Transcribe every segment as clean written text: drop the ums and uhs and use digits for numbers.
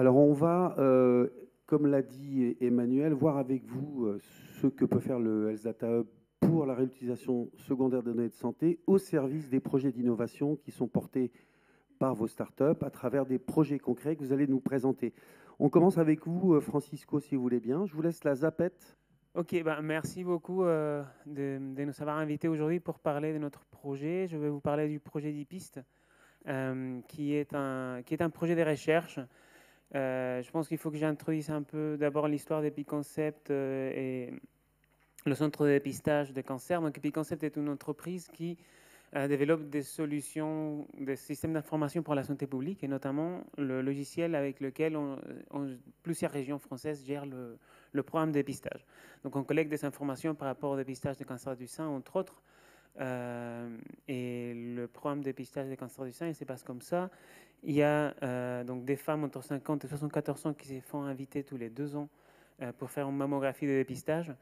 Alors on va, comme l'a dit Emmanuel, voir avec vous ce que peut faire le Health Data Hub pour la réutilisation secondaire de données de santé au service des projets d'innovation qui sont portés par vos startups à travers des projets concrets que vous allez nous présenter. On commence avec vous, Francisco, si vous voulez bien. Je vous laisse la zapette. Ok, ben, merci beaucoup de nous avoir invités aujourd'hui pour parler de notre projet. Je vais vous parler du projet d'IPIST, qui est un projet de recherche. Je pense qu'il faut que j'introduise un peu d'abord l'histoire d'Epiconcept et le centre de dépistage des cancers. Donc, Epiconcept est une entreprise qui développe des solutions, des systèmes d'information pour la santé publique, et notamment le logiciel avec lequel plusieurs régions françaises gèrent le programme de dépistage. Donc on collecte des informations par rapport au dépistage des cancers du sein, entre autres. Et le programme de dépistage des cancers du sein, il se passe comme ça. Il y a donc des femmes entre 50 et 74 ans qui se font inviter tous les 2 ans pour faire une mammographie de dépistage.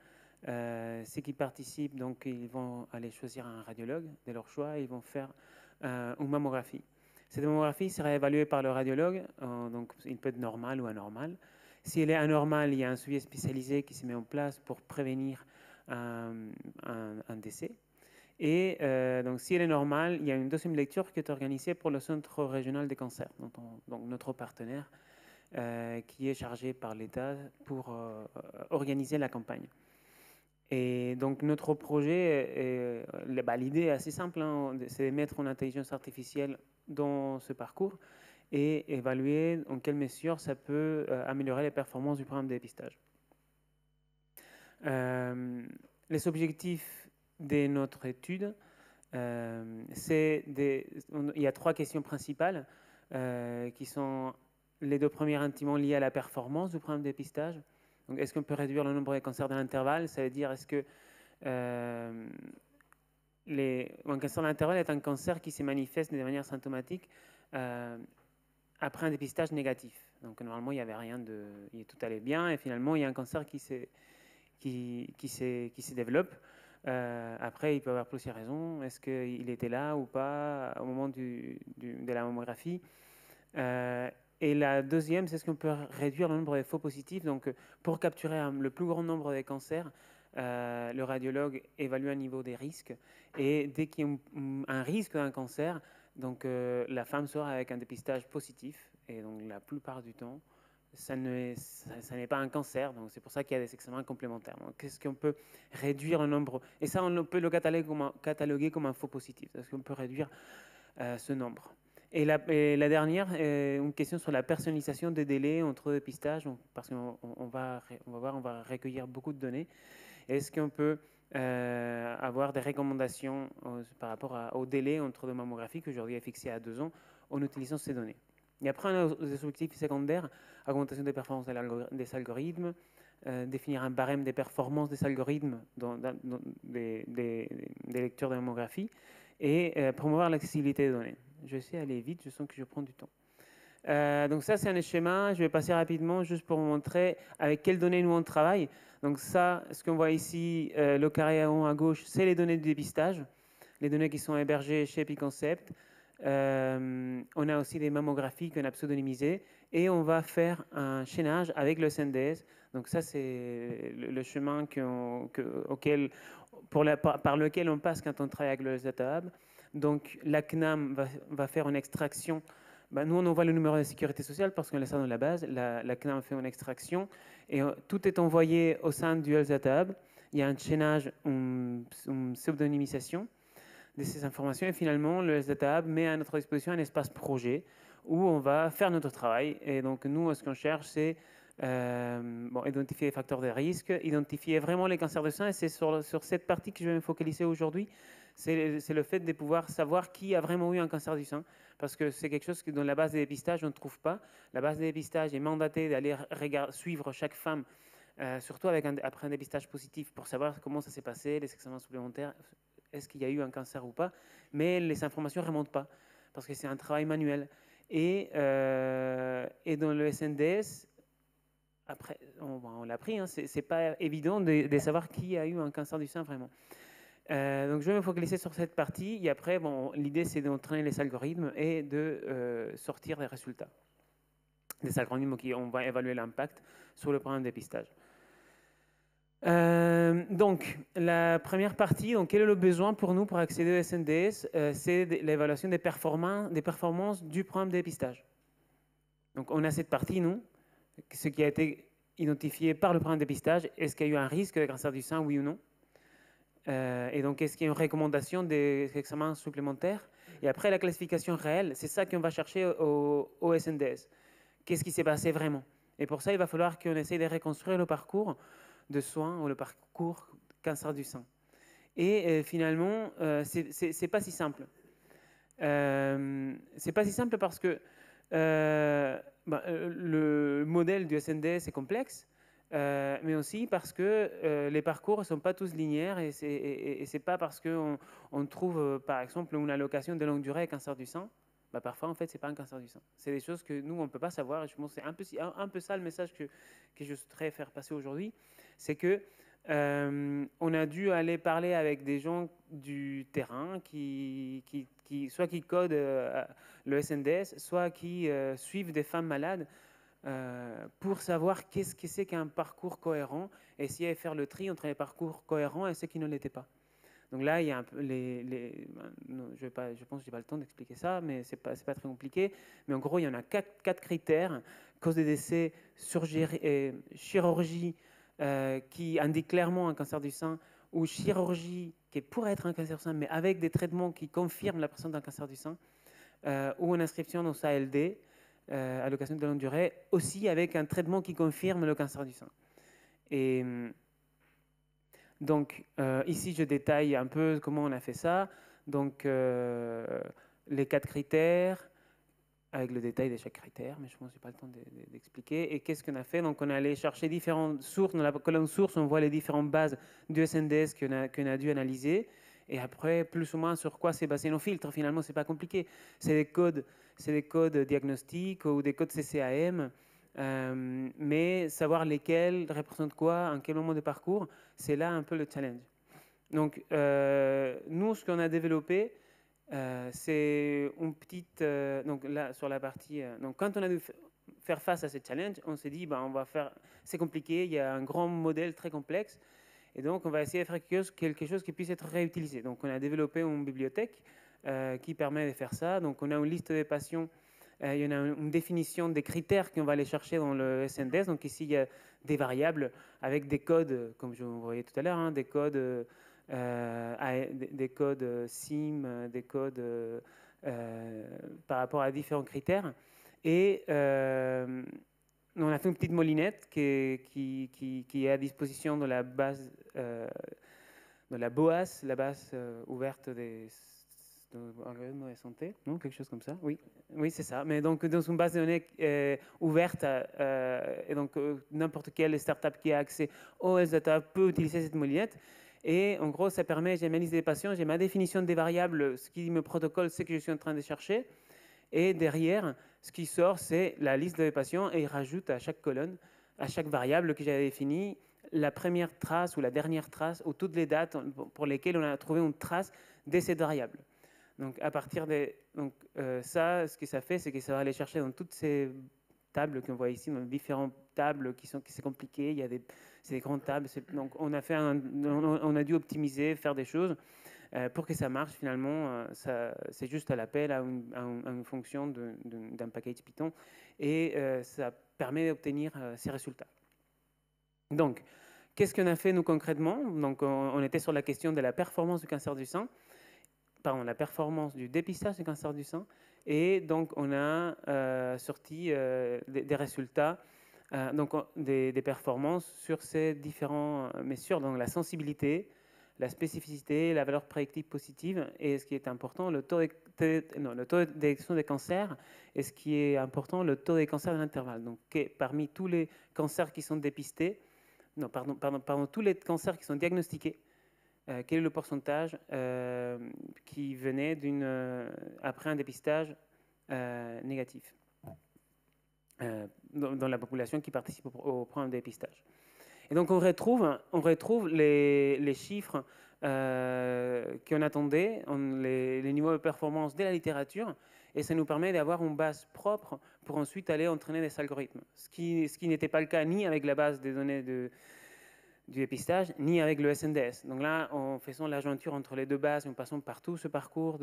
Ceux qui participent, donc, ils vont aller choisir un radiologue de leur choix et ils vont faire une mammographie. Cette mammographie sera évaluée par le radiologue, donc il peut être normal ou anormal. Si elle est anormale, il y a un suivi spécialisé qui se met en place pour prévenir un décès. Et donc, si elle est normale, il y a une deuxième lecture qui est organisée pour le Centre régional des cancers, donc notre partenaire, qui est chargé par l'État pour organiser la campagne. Et donc notre projet, l'idée est assez simple, hein, c'est de mettre une intelligence artificielle dans ce parcours et évaluer en quelle mesure ça peut améliorer les performances du programme de dépistage. Les objectifs de notre étude, il y a 3 questions principales qui sont les 2 premières intimement liées à la performance du programme de dépistage. Donc, est-ce qu'on peut réduire le nombre de cancers dans l'intervalle? Ça veut dire, est-ce que un cancer de l'intervalle est un cancer qui se manifeste de manière symptomatique après un dépistage négatif. Donc, normalement, il n'y avait rien tout allait bien, et finalement, il y a un cancer qui se développe. Après, il peut y avoir plusieurs raisons. Est-ce qu'il était là ou pas au moment de la mammographie? Et la deuxième, c'est ce qu'on peut réduire le nombre de faux positifs. Donc, pour capturer le plus grand nombre de cancers, le radiologue évalue un niveau des risques. Et dès qu'il y a un risque d'un cancer, donc la femme sort avec un dépistage positif. Et donc, la plupart du temps, ça n'est pas un cancer. Donc, c'est pour ça qu'il y a des examens complémentaires. Donc, qu'est-ce qu'on peut réduire le nombre? Et ça, on peut le cataloguer comme un faux positif. Est-ce qu'on peut réduire ce nombre? Et la dernière, une question sur la personnalisation des délais entre dépistages, parce qu'on va voir, on va recueillir beaucoup de données. Est-ce qu'on peut avoir des recommandations par rapport au délai entre deux mammographies, qui aujourd'hui est fixé à 2 ans, en utilisant ces données? Et après, on a des objectifs secondaires, augmentation des performances des algorithmes, définir un barème des performances des algorithmes des lecteurs de mammographie, et promouvoir l'accessibilité des données. Je sais aller vite, je sens que je prends du temps. Donc ça, c'est un schéma. Je vais passer rapidement juste pour vous montrer avec quelles données nous on travaille. Donc ça, ce qu'on voit ici, le carré en haut à gauche, c'est les données de dépistage, les données qui sont hébergées chez Epiconcept. On a aussi des mammographies qu'on a pseudonymisées et on va faire un chaînage avec le SNDS. Donc ça, c'est le chemin par lequel on passe quand on travaille avec le Data Hub. Donc la CNAM va faire une extraction. Nous, on envoie le numéro de sécurité sociale parce qu'on laisse ça dans la base. La CNAM fait une extraction et tout est envoyé au sein du Health Data Hub. Il y a un chaînage, une pseudonymisation de ces informations, et finalement, le Health Data Hub met à notre disposition un espace projet où on va faire notre travail. Et donc, nous, ce qu'on cherche, c'est identifier les facteurs de risque, identifier vraiment les cancers de sein, et c'est sur cette partie que je vais me focaliser aujourd'hui. C'est le fait de pouvoir savoir qui a vraiment eu un cancer du sein, parce que c'est quelque chose que dans la base de dépistage, on ne trouve pas. La base de dépistage est mandatée d'aller suivre chaque femme, surtout après un dépistage positif, pour savoir comment ça s'est passé, les examens supplémentaires, est-ce qu'il y a eu un cancer ou pas, mais les informations ne remontent pas, parce que c'est un travail manuel. Et dans le SNDS, après, on l'a pris, hein, c'est pas évident de savoir qui a eu un cancer du sein vraiment. Donc je vais me focaliser sur cette partie, et après, l'idée c'est d'entraîner les algorithmes et de sortir des résultats. des algorithmes qui on va évaluer l'impact sur le programme de dépistage. Donc, la première partie, donc, quel est le besoin pour nous pour accéder au SNDS? C'est l'évaluation des performances du programme de dépistage. Donc, on a cette partie, nous, ce qui a été identifié par le programme de dépistage. Est-ce qu'il y a eu un risque de cancer du sein, oui ou non? Et donc, est-ce qu'il y a une recommandation des examens supplémentaires? Et après, la classification réelle, c'est ça qu'on va chercher au SNDS. Qu'est-ce qui s'est passé vraiment? Et pour ça, il va falloir qu'on essaye de reconstruire le parcours de soins ou le parcours cancer du sein. Et finalement, c'est pas si simple. C'est pas si simple parce que le modèle du SNDS est complexe, mais aussi parce que les parcours ne sont pas tous linéaires et c'est pas parce qu'on trouve, par exemple, une allocation de longue durée cancer du sein. Parfois, en fait, ce n'est pas un cancer du sein. C'est des choses que nous, on ne peut pas savoir. Et je pense que c'est un peu ça le message que je voudrais faire passer aujourd'hui. C'est que on a dû aller parler avec des gens du terrain soit qui codent le SNDS, soit qui suivent des femmes malades pour savoir qu'est-ce que c'est qu'un parcours cohérent et essayer de faire le tri entre les parcours cohérents et ceux qui ne l'étaient pas. Donc là, il y a un peu je pense que je n'ai pas le temps d'expliquer ça, mais ce n'est pas très compliqué. Mais en gros, il y en a quatre critères. Cause de décès, chirurgie qui indique clairement un cancer du sein, ou chirurgie qui pourrait être un cancer du sein, mais avec des traitements qui confirment la présence d'un cancer du sein, ou une inscription dans sa ALD, allocation de longue durée, aussi avec un traitement qui confirme le cancer du sein. Et donc, ici, je détaille un peu comment on a fait ça. Donc, les 4 critères, avec le détail de chaque critère, mais je pense que je n'ai pas le temps d'expliquer. Et qu'est-ce qu'on a fait? Donc, on est allé chercher différentes sources. Dans la colonne source, on voit les différentes bases du SNDS qu'on a dû analyser. Et après, plus ou moins sur quoi s'est basé nos filtres. Finalement, ce n'est pas compliqué. C'est des codes diagnostiques ou des codes CCAM. Mais savoir lesquels représentent quoi, en quel moment de parcours, c'est là un peu le challenge. Donc, nous, ce qu'on a développé, c'est une petite... donc là, sur la partie... donc, quand on a dû faire face à ce challenge, on s'est dit, on va faire... C'est compliqué, il y a un grand modèle très complexe, et donc on va essayer de faire quelque chose qui puisse être réutilisé. Donc, on a développé une bibliothèque qui permet de faire ça. Donc, on a une liste de patients. Il y en a une définition des critères qu'on va aller chercher dans le SNDS. Donc ici, il y a des variables avec des codes, comme je vous voyais tout à l'heure, des codes SIM, des codes par rapport à différents critères. Et on a fait une petite moulinette qui est à disposition de la base, de la BOAS, la base ouverte des algorithmes de santé, non? Quelque chose comme ça. Oui, c'est ça. Mais donc, dans une base de données ouverte, et donc n'importe quelle startup qui a accès au Health Data peut utiliser cette moulinette. Et en gros, ça permet, j'ai ma liste des patients, j'ai ma définition des variables, ce qui me protocole, c'est que je suis en train de chercher. Et derrière, ce qui sort, c'est la liste des patients et il rajoute à chaque colonne, à chaque variable que j'avais définie, la première trace ou la dernière trace ou toutes les dates pour lesquelles on a trouvé une trace de cette variable. Donc, à partir de ça, ce que ça fait, c'est que ça va aller chercher dans toutes ces tables qu'on voit ici, dans différentes tables qui sont compliquées. C'est des grandes tables. Donc, on a dû optimiser, faire des choses pour que ça marche. Finalement, c'est juste à l'appel à une fonction d'un package Python et ça permet d'obtenir ces résultats. Donc, qu'est-ce qu'on a fait nous concrètement? Donc, on était sur la question de la performance du cancer du sein. Pardon, la performance du dépistage du cancer du sein. Et donc, on a sorti des résultats, donc des performances sur ces différents mesures, donc la sensibilité, la spécificité, la valeur prédictive positive, et ce qui est important, le taux de détection des cancers, et ce qui est important, le taux des cancers de l'intervalle. Donc, parmi tous les cancers qui sont dépistés, tous les cancers qui sont diagnostiqués, quel est le pourcentage qui venait après un dépistage négatif dans la population qui participe au programme de dépistage. Et donc on retrouve les chiffres qu'on attendait, les niveaux de performance de la littérature, et ça nous permet d'avoir une base propre pour ensuite aller entraîner des algorithmes. Ce qui n'était pas le cas ni avec la base des données du dépistage, ni avec le SNDS. Donc là, en faisant la jointure entre les deux bases, en passant par tout ce parcours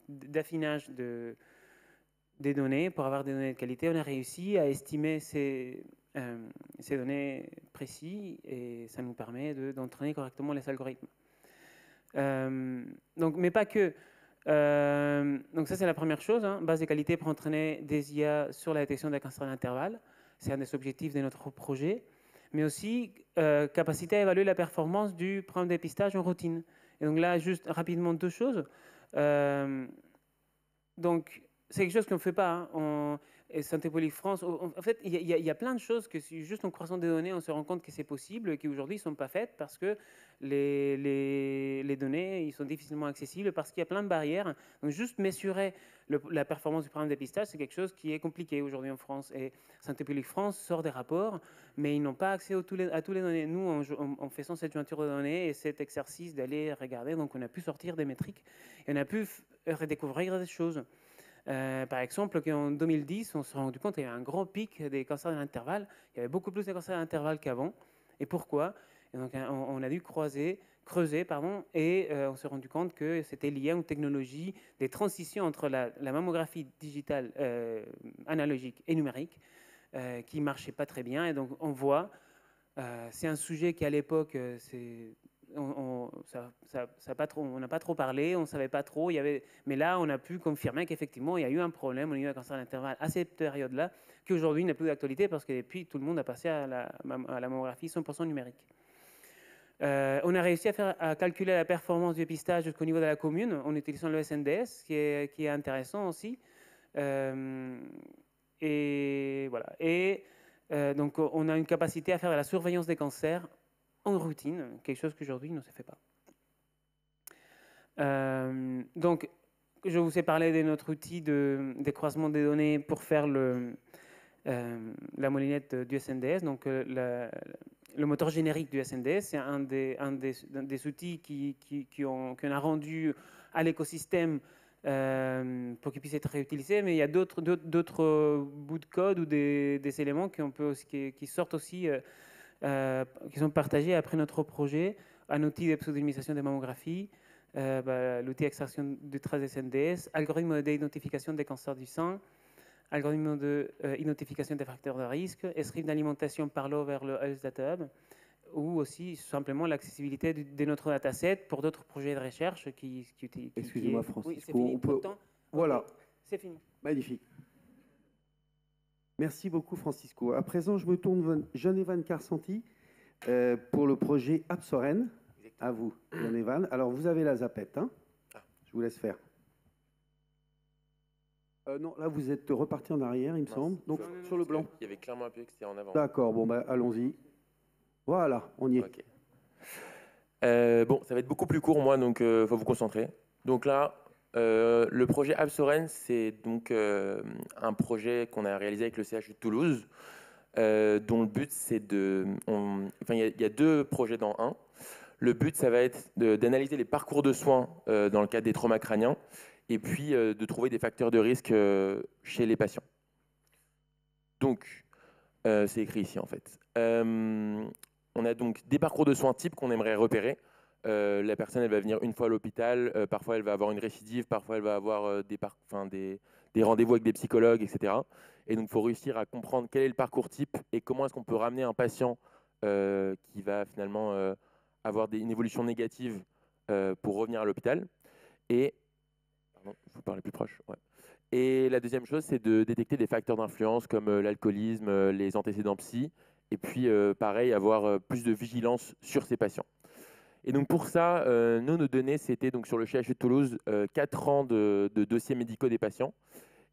d'affinage des données pour avoir des données de qualité, on a réussi à estimer ces données précises et ça nous permet d'entraîner correctement les algorithmes. Mais pas que. Donc ça, c'est la première chose, hein, base de qualité pour entraîner des IA sur la détection des cancers d'intervalle. C'est un des objectifs de notre projet. Mais aussi capacité à évaluer la performance du programme de dépistage en routine. Et donc là, juste rapidement, deux choses. Donc, c'est quelque chose qu'on ne fait pas. Hein. Santé publique France, en fait, il y a plein de choses que juste en croisant des données, on se rend compte que c'est possible et qui aujourd'hui ne sont pas faites parce que les données ils sont difficilement accessibles, parce qu'il y a plein de barrières. Donc, juste mesurer la performance du programme de dépistage, c'est quelque chose qui est compliqué aujourd'hui en France. Et Santé publique France sort des rapports, mais ils n'ont pas accès à tous les données. Nous, en faisant cette jointure de données et cet exercice d'aller regarder, donc on a pu sortir des métriques et on a pu redécouvrir des choses. Par exemple, qu'en 2010, on s'est rendu compte qu'il y avait un grand pic des cancers de l'intervalle. Il y avait beaucoup plus de cancers de l'intervalle qu'avant. Et pourquoi? Et donc, on a dû creuser, et on s'est rendu compte que c'était lié à une technologie des transitions entre la mammographie digitale analogique et numérique qui ne marchait pas très bien. Et donc, on voit, c'est un sujet qui à l'époque, on n'a pas trop parlé, on ne savait pas trop. Mais là, on a pu confirmer qu'effectivement, il y a eu un problème au niveau du cancer d'intervalle à cette période-là, qui aujourd'hui n'a plus d'actualité parce que depuis, tout le monde a passé à la mammographie 100% numérique. On a réussi à calculer la performance du dépistage jusqu'au niveau de la commune en utilisant le SNDS, qui est intéressant aussi. Et voilà. Et donc, on a une capacité à faire de la surveillance des cancers en routine, quelque chose qu'aujourd'hui ne se fait pas. Donc, je vous ai parlé de notre outil de croisement des données pour faire la moulinette du SNDS. Donc, le moteur générique du SNDS, c'est un des outils qu'on a rendu à l'écosystème pour qu'il puisse être réutilisé. Mais il y a d'autres bouts de code ou des éléments qui sortent aussi, qui sont partagés après notre projet. Un outil de pseudonymisation des mammographies, l'outil d'extraction de traces SNDS, algorithme d'identification des cancers du sein, algorithme d'identification des facteurs de risque, script d'alimentation par l'eau vers le Health Data Hub, ou aussi simplement l'accessibilité de notre dataset pour d'autres projets de recherche qui Excusez-moi, Francisco. Oui, c'est fini. Voilà. Okay. C'est fini. Magnifique. Merci beaucoup, Francisco. À présent, je me tourne vers Jean-Evan Carsanti pour le projet Absoren. À vous, Jean-Evan. Alors, vous avez la zapette, hein? Je vous laisse faire. Non, là, vous êtes reparti en arrière, il me semble. Donc, sur le blanc. Il y avait clairement appuyé que c'était en avant. D'accord, bon, allons-y. Voilà, on y est. Okay. Bon, ça va être beaucoup plus court, moi, donc il faut vous concentrer. Donc là, le projet Absoren, c'est donc un projet qu'on a réalisé avec le CHU de Toulouse, dont le but, c'est enfin, il y a deux projets dans un. Le but, ça va être d'analyser les parcours de soins dans le cadre des traumas crâniens, et puis de trouver des facteurs de risque chez les patients. Donc, c'est écrit ici, en fait. On a donc des parcours de soins types qu'on aimerait repérer. La personne, elle va venir une fois à l'hôpital, parfois elle va avoir une récidive, parfois elle va avoir des rendez-vous avec des psychologues, etc. Et donc, il faut réussir à comprendre quel est le parcours type et comment est-ce qu'on peut ramener un patient qui va finalement avoir une évolution négative pour revenir à l'hôpital. Et, pardon, je vous parle plus proche. Ouais. Et la deuxième chose, c'est de détecter des facteurs d'influence comme l'alcoolisme, les antécédents psy, et puis pareil, avoir plus de vigilance sur ces patients. Et donc pour ça, nos données, c'était donc sur le CHU de Toulouse, 4 ans de dossiers médicaux des patients.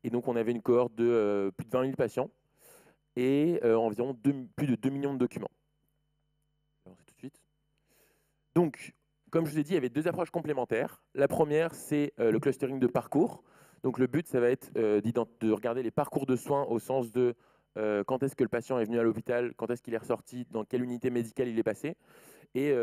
Et donc on avait une cohorte de plus de 20 000 patients et environ plus de 2 millions de documents. Alors, tout de suite. Donc, comme je vous ai dit, il y avait deux approches complémentaires. La première, c'est le clustering de parcours. Donc le but, ça va être de regarder les parcours de soins au sens de quand est-ce que le patient est venu à l'hôpital, quand est-ce qu'il est ressorti, dans quelle unité médicale il est passé. Et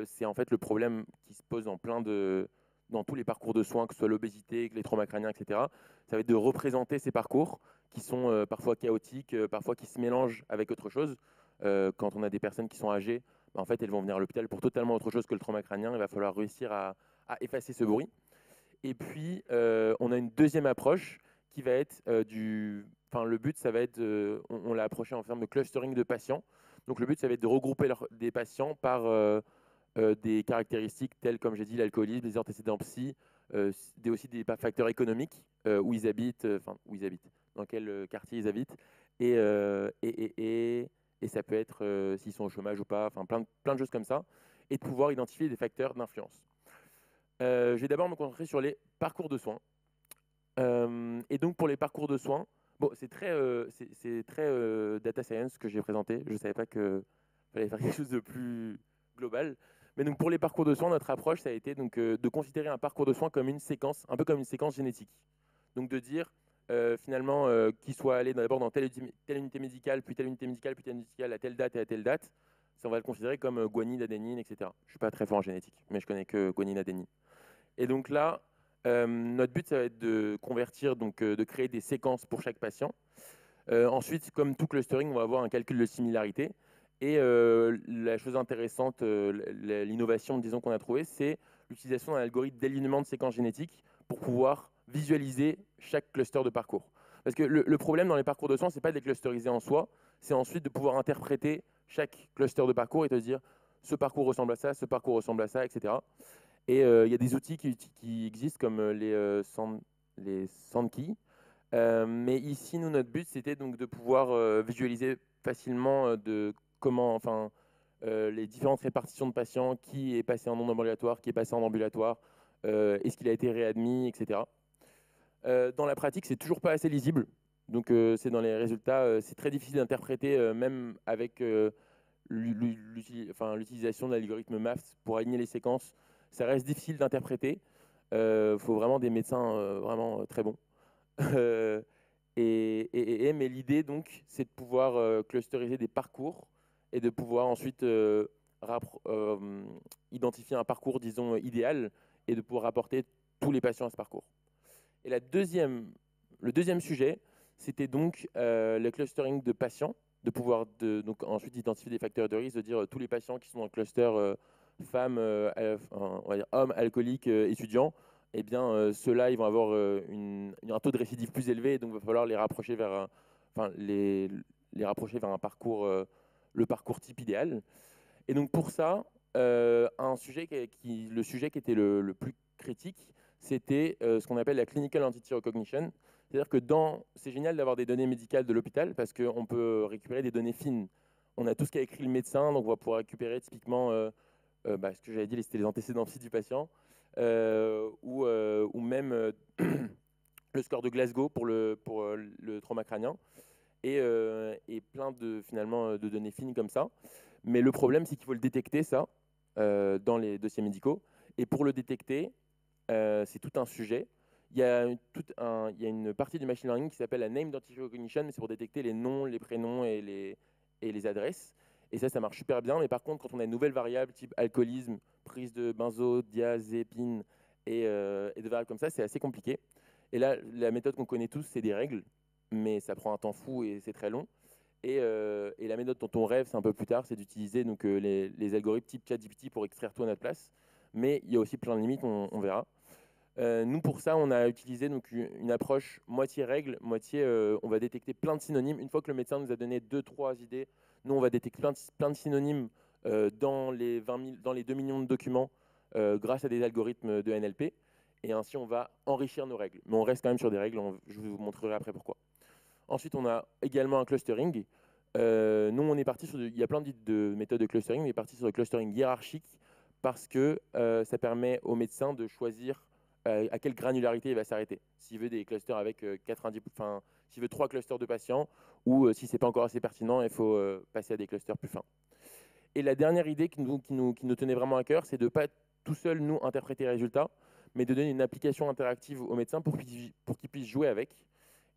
c'est en fait le problème qui se pose dans tous les parcours de soins, que ce soit l'obésité, que les traumas crâniens, etc. Ça va être de représenter ces parcours qui sont parfois chaotiques, parfois qui se mélangent avec autre chose. Quand on a des personnes qui sont âgées, en fait, elles vont venir à l'hôpital pour totalement autre chose que le trauma crânien. Il va falloir réussir à effacer ce bruit. Et puis, on a une deuxième approche qui va être le but, ça va être, on l'a approché en termes de clustering de patients. Donc, le but, ça va être de regrouper des patients par des caractéristiques telles, comme j'ai dit, l'alcoolisme, les antécédents psy, aussi des facteurs économiques, où ils habitent, dans quel quartier ils habitent, et, et ça peut être s'ils sont au chômage ou pas, enfin plein de choses comme ça, et de pouvoir identifier des facteurs d'influence. Je vais d'abord me concentrer sur les parcours de soins. Et donc pour les parcours de soins, bon, c'est très data science que j'ai présenté. Je ne savais pas qu'il fallait faire quelque chose de plus global. Mais donc pour les parcours de soins, notre approche, ça a été donc, de considérer un parcours de soins comme une séquence, un peu comme une séquence génétique. Donc de dire finalement qu'il soit allé d'abord dans telle unité médicale, puis telle unité médicale, puis telle unité médicale à telle date et à telle date. Ça, on va le considérer comme guanine, adénine, etc. Je ne suis pas très fort en génétique, mais je connais que guanine, adénine. Et donc là, notre but, ça va être de convertir, donc de créer des séquences pour chaque patient. Ensuite, comme tout clustering, on va avoir un calcul de similarité. Et la chose intéressante, l'innovation, disons, qu'on a trouvée, c'est l'utilisation d'un algorithme d'alignement de séquences génétiques pour pouvoir visualiser chaque cluster de parcours. Parce que le problème dans les parcours de soins, ce n'est pas de les clusteriser en soi, c'est ensuite de pouvoir interpréter chaque cluster de parcours et de se dire ce parcours ressemble à ça, ce parcours ressemble à ça, etc. Et il y a des outils qui existent comme les Sankey. Mais ici, nous, notre but, c'était donc de pouvoir visualiser facilement les différentes répartitions de patients, qui est passé en non ambulatoire, qui est passé en ambulatoire, est-ce qu'il a été réadmis, etc. Dans la pratique, c'est toujours pas assez lisible. Donc, c'est dans les résultats, c'est très difficile d'interpréter, même avec l'utilisation de l'algorithme MAFS pour aligner les séquences. Ça reste difficile d'interpréter. Il faut vraiment des médecins vraiment très bons. Mais l'idée, donc, c'est de pouvoir clusteriser des parcours et de pouvoir ensuite identifier un parcours, disons, idéal et de pouvoir rapporter tous les patients à ce parcours. Et le deuxième sujet, c'était donc le clustering de patients, de pouvoir donc ensuite identifier des facteurs de risque, de dire tous les patients qui sont dans le cluster femmes, on va dire hommes, alcooliques, étudiants, eh bien ceux-là, ils vont avoir un taux de récidive plus élevé, donc il va falloir les rapprocher vers, les rapprocher vers un parcours, le parcours type idéal. Et donc pour ça, le sujet qui était le plus critique, c'était ce qu'on appelle la clinical entity recognition. C'est-à-dire que c'est génial d'avoir des données médicales de l'hôpital parce qu'on peut récupérer des données fines. On a tout ce qu'a écrit le médecin, donc on va pouvoir récupérer typiquement ce que j'avais dit, c'était les antécédents psy du patient, ou même le score de Glasgow pour le trauma crânien, et plein de données fines comme ça. Mais le problème, c'est qu'il faut le détecter, ça, dans les dossiers médicaux. Et pour le détecter, c'est tout un sujet. Il y a une partie du machine learning qui s'appelle la name identity recognition, mais c'est pour détecter les noms, les prénoms et les adresses. Et ça marche super bien. Mais par contre, quand on a une nouvelle variable type alcoolisme, prise de benzodiazépine et de variables comme ça, c'est assez compliqué. Et là, la méthode qu'on connaît tous, c'est des règles, mais ça prend un temps fou et c'est très long. Et la méthode dont on rêve, c'est un peu plus tard, c'est d'utiliser les algorithmes type ChatGPT pour extraire tout à notre place. Mais il y a aussi plein de limites, on verra. Nous, pour ça, on a utilisé donc une approche moitié règle, moitié on va détecter plein de synonymes. Une fois que le médecin nous a donné 2-3 idées, nous, on va détecter plein de synonymes dans les 2 millions de documents grâce à des algorithmes de NLP. Et ainsi, on va enrichir nos règles. Mais on reste quand même sur des règles, je vous montrerai après pourquoi. Ensuite, on a également un clustering. Nous, on est parti il y a plein de méthodes de clustering, mais on est parti sur le clustering hiérarchique parce que ça permet au médecin de choisir à quelle granularité il va s'arrêter. S'il veut des clusters avec 90, s'il veut 3 clusters de patients, ou si c'est pas encore assez pertinent, il faut passer à des clusters plus fins. Et la dernière idée qui nous tenait vraiment à cœur, c'est de ne pas tout seul nous interpréter les résultats, mais de donner une application interactive aux médecins pour qu'ils puissent jouer avec.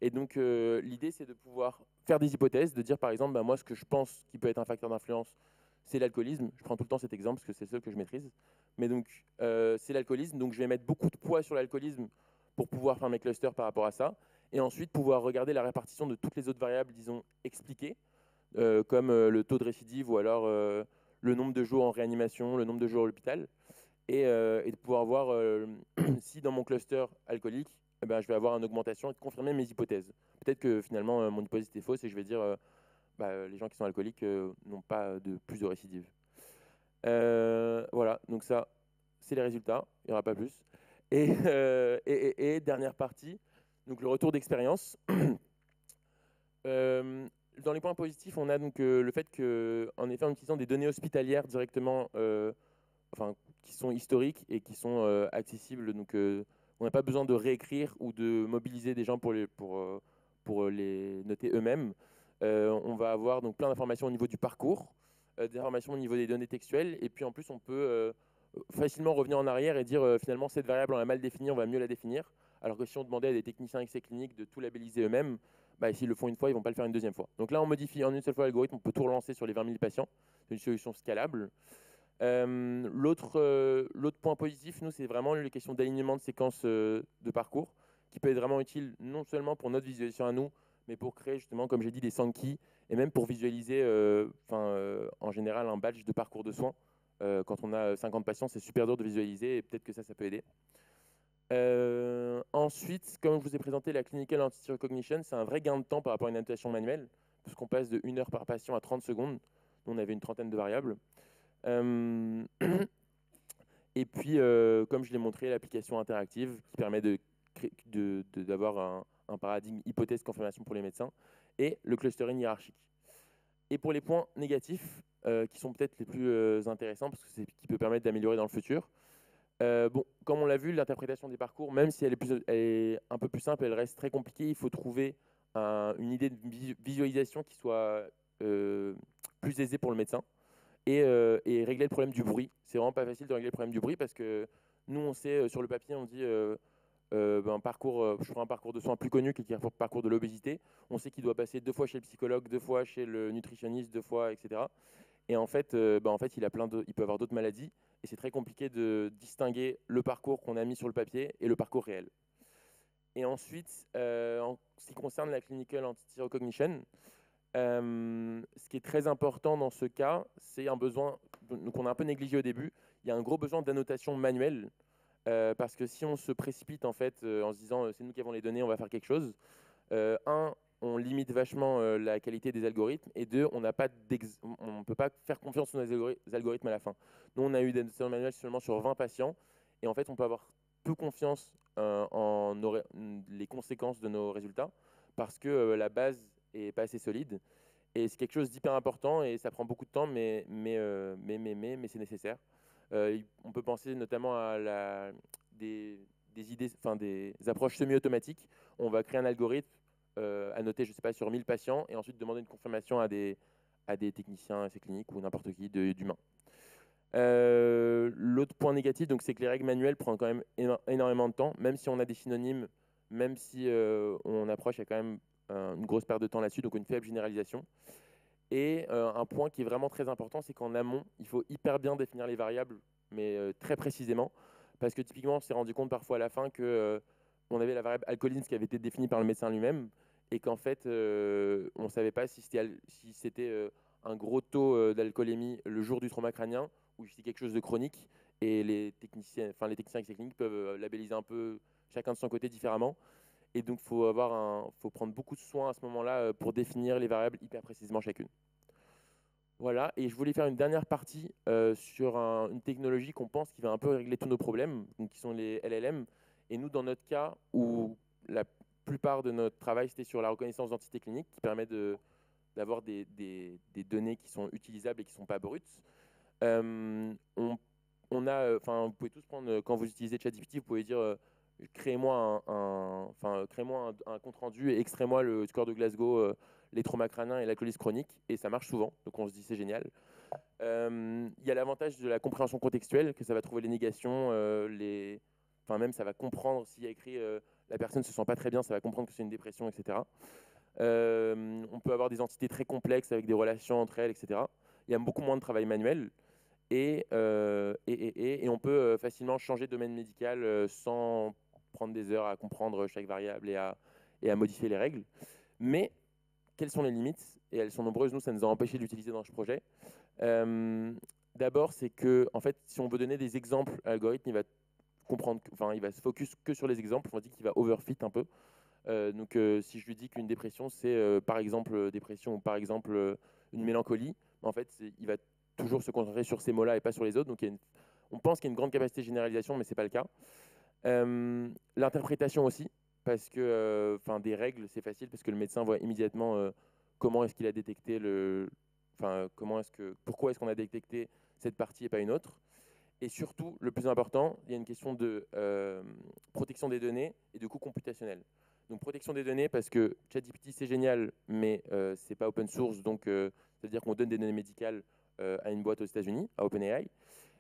Et donc, l'idée, c'est de pouvoir faire des hypothèses, de dire par exemple, moi, ce que je pense qui peut être un facteur d'influence, c'est l'alcoolisme. Je prends tout le temps cet exemple parce que c'est le seul que je maîtrise. Mais donc, c'est l'alcoolisme. Donc, je vais mettre beaucoup de poids sur l'alcoolisme pour pouvoir faire mes clusters par rapport à ça. Et ensuite, pouvoir regarder la répartition de toutes les autres variables, disons, expliquées, comme le taux de récidive ou alors le nombre de jours en réanimation, le nombre de jours à l'hôpital. Et de pouvoir voir si dans mon cluster alcoolique, eh ben, je vais avoir une augmentation et de confirmer mes hypothèses. Peut-être que finalement, mon hypothèse était fausse et je vais dire les gens qui sont alcooliques n'ont pas de plus de récidive. Voilà, donc ça, c'est les résultats, il n'y aura pas plus. Et dernière partie, donc le retour d'expérience. Dans les points positifs, on a donc le fait qu'en effet, en utilisant des données hospitalières directement, qui sont historiques et qui sont accessibles, donc on n'a pas besoin de réécrire ou de mobiliser des gens pour les noter eux-mêmes. On va avoir donc plein d'informations au niveau du parcours, des informations au niveau des données textuelles, et puis en plus on peut facilement revenir en arrière et dire finalement cette variable on l'a mal définie, on va mieux la définir. Alors que si on demandait à des techniciens essais cliniques de tout labelliser eux-mêmes, s'ils le font une fois, ils ne vont pas le faire une deuxième fois. Donc là, on modifie en une seule fois l'algorithme, on peut tout relancer sur les 20 000 patients. C'est une solution scalable. L'autre point positif, nous, c'est vraiment les questions d'alignement de séquences de parcours, qui peut être vraiment utile non seulement pour notre visualisation à nous, mais pour créer justement, comme j'ai dit, des Sankey, et même pour visualiser en général un badge de parcours de soins. Quand on a 50 patients, c'est super dur de visualiser, et peut-être que ça peut aider. Ensuite, comme je vous ai présenté, la clinical entity recognition, c'est un vrai gain de temps par rapport à une annotation manuelle, puisqu'on passe de 1 heure par patient à 30 secondes. On avait une trentaine de variables. Et puis, comme je l'ai montré, l'application interactive qui permet d'avoir un paradigme hypothèse-confirmation pour les médecins, et le clustering hiérarchique. Et pour les points négatifs, qui sont peut-être les plus intéressants, parce que c'est ce qui peut permettre d'améliorer dans le futur, comme on l'a vu, l'interprétation des parcours, même si elle est un peu plus simple, elle reste très compliquée. Il faut trouver une idée de visualisation qui soit plus aisée pour le médecin et régler le problème du bruit. C'est vraiment pas facile de régler le problème du bruit parce que nous, on sait sur le papier, on dit je ferai un parcours de soins plus connu qui est le parcours de l'obésité. On sait qu'il doit passer 2 fois chez le psychologue, 2 fois chez le nutritionniste, 2 fois, etc. Et en fait, il peut avoir d'autres maladies. Et c'est très compliqué de distinguer le parcours qu'on a mis sur le papier et le parcours réel. Et ensuite, en ce qui concerne la clinical entity recognition, ce qui est très important dans ce cas, c'est un besoin qu'on a un peu négligé au début. Il y a un gros besoin d'annotation manuelle parce que si on se précipite en fait en se disant c'est nous qui avons les données, on va faire quelque chose. On limite vachement la qualité des algorithmes, et 2, on ne peut pas faire confiance aux algorithmes à la fin. Nous, on a eu des annotations manuelles seulement sur 20 patients, et en fait, on peut avoir peu confiance en les conséquences de nos résultats, parce que la base est pas assez solide, et c'est quelque chose d'hyper important, et ça prend beaucoup de temps, mais c'est nécessaire. On peut penser notamment à des approches semi-automatiques. On va créer un algorithme à noter, je ne sais pas, sur 1000 patients et ensuite demander une confirmation à des techniciens essais cliniques ou n'importe qui d'humain. L'autre point négatif, c'est que les règles manuelles prennent quand même énormément de temps, même si on a des synonymes, même si on approche, il y a quand même une grosse perte de temps là-dessus, donc une faible généralisation. Et un point qui est vraiment très important, c'est qu'en amont, il faut hyper bien définir les variables, mais très précisément, parce que typiquement, on s'est rendu compte parfois à la fin que on avait la variable alcoolisme qui avait été définie par le médecin lui-même, et qu'en fait, on ne savait pas si c'était un gros taux d'alcoolémie le jour du trauma crânien, ou si c'était quelque chose de chronique, et les techniciens essais cliniques peuvent labelliser un peu chacun de son côté différemment. Et donc, faut prendre beaucoup de soin à ce moment-là pour définir les variables hyper précisément chacune. Voilà, et je voulais faire une dernière partie sur une technologie qu'on pense qui va un peu régler tous nos problèmes, donc qui sont les LLM. Et nous, dans notre cas, où la plupart de notre travail, c'était sur la reconnaissance d'entités cliniques, qui permet d'avoir des données qui sont utilisables et qui ne sont pas brutes. Vous pouvez tous prendre, quand vous utilisez ChatGPT, vous pouvez dire créez-moi un compte rendu et extrais-moi le score de Glasgow, les traumas crâniens et l'alcoolisme chronique, et ça marche souvent, donc on se dit c'est génial. Il y a l'avantage de la compréhension contextuelle, que ça va trouver les négations, enfin même ça va comprendre s'il y a écrit la personne ne se sent pas très bien, ça va comprendre que c'est une dépression, etc. On peut avoir des entités très complexes avec des relations entre elles, etc. Il y a beaucoup moins de travail manuel et on peut facilement changer de domaine médical sans prendre des heures à comprendre chaque variable et à modifier les règles. Mais quelles sont les limites? Et elles sont nombreuses. Nous, ça nous a empêché d'utiliser dans ce projet. D'abord, c'est que, en fait, si on veut donner des exemples à l'algorithme, il va comprendre, enfin, il va se focus que sur les exemples. On dit qu'il va overfit un peu. Donc, si je lui dis qu'une dépression, c'est par exemple dépression ou par exemple une mélancolie, en fait, il va toujours se concentrer sur ces mots-là et pas sur les autres. Donc, on pense qu'il y a une grande capacité de généralisation, mais ce n'est pas le cas. L'interprétation aussi, parce que des règles, c'est facile, parce que le médecin voit immédiatement comment est-ce qu'il a détecté pourquoi est-ce qu'on a détecté cette partie et pas une autre. Et surtout, le plus important, il y a une question de protection des données et de coût computationnel. Donc protection des données, parce que ChatGPT, c'est génial, mais c'est pas open source, donc c'est-à-dire qu'on donne des données médicales à une boîte aux États-Unis, à OpenAI.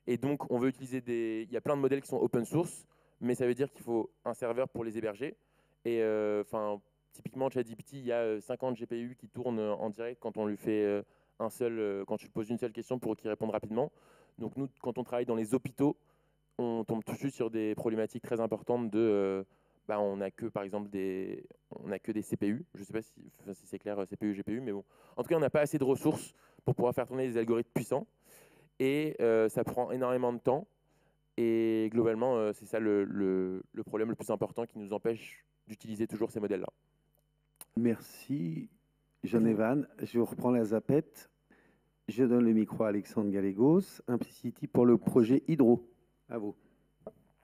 Et donc, on veut utiliser il y a plein de modèles qui sont open source, mais ça veut dire qu'il faut un serveur pour les héberger. Et typiquement, ChatGPT, il y a 50 GPU qui tournent en direct quand on lui fait quand tu lui poses une seule question pour qu'il réponde rapidement. Donc nous, quand on travaille dans les hôpitaux, on tombe tout de suite sur des problématiques très importantes de on n'a que par exemple des CPU. Je ne sais pas si c'est clair, CPU, GPU, mais bon. En tout cas, on n'a pas assez de ressources pour pouvoir faire tourner des algorithmes puissants. Et ça prend énormément de temps. Et globalement, c'est ça le problème le plus important qui nous empêche d'utiliser toujours ces modèles-là. Merci, John-Evan. Je reprends la zapette. Je donne le micro à Alexandre Gallegos, Implicity pour le projet Hydro. À vous.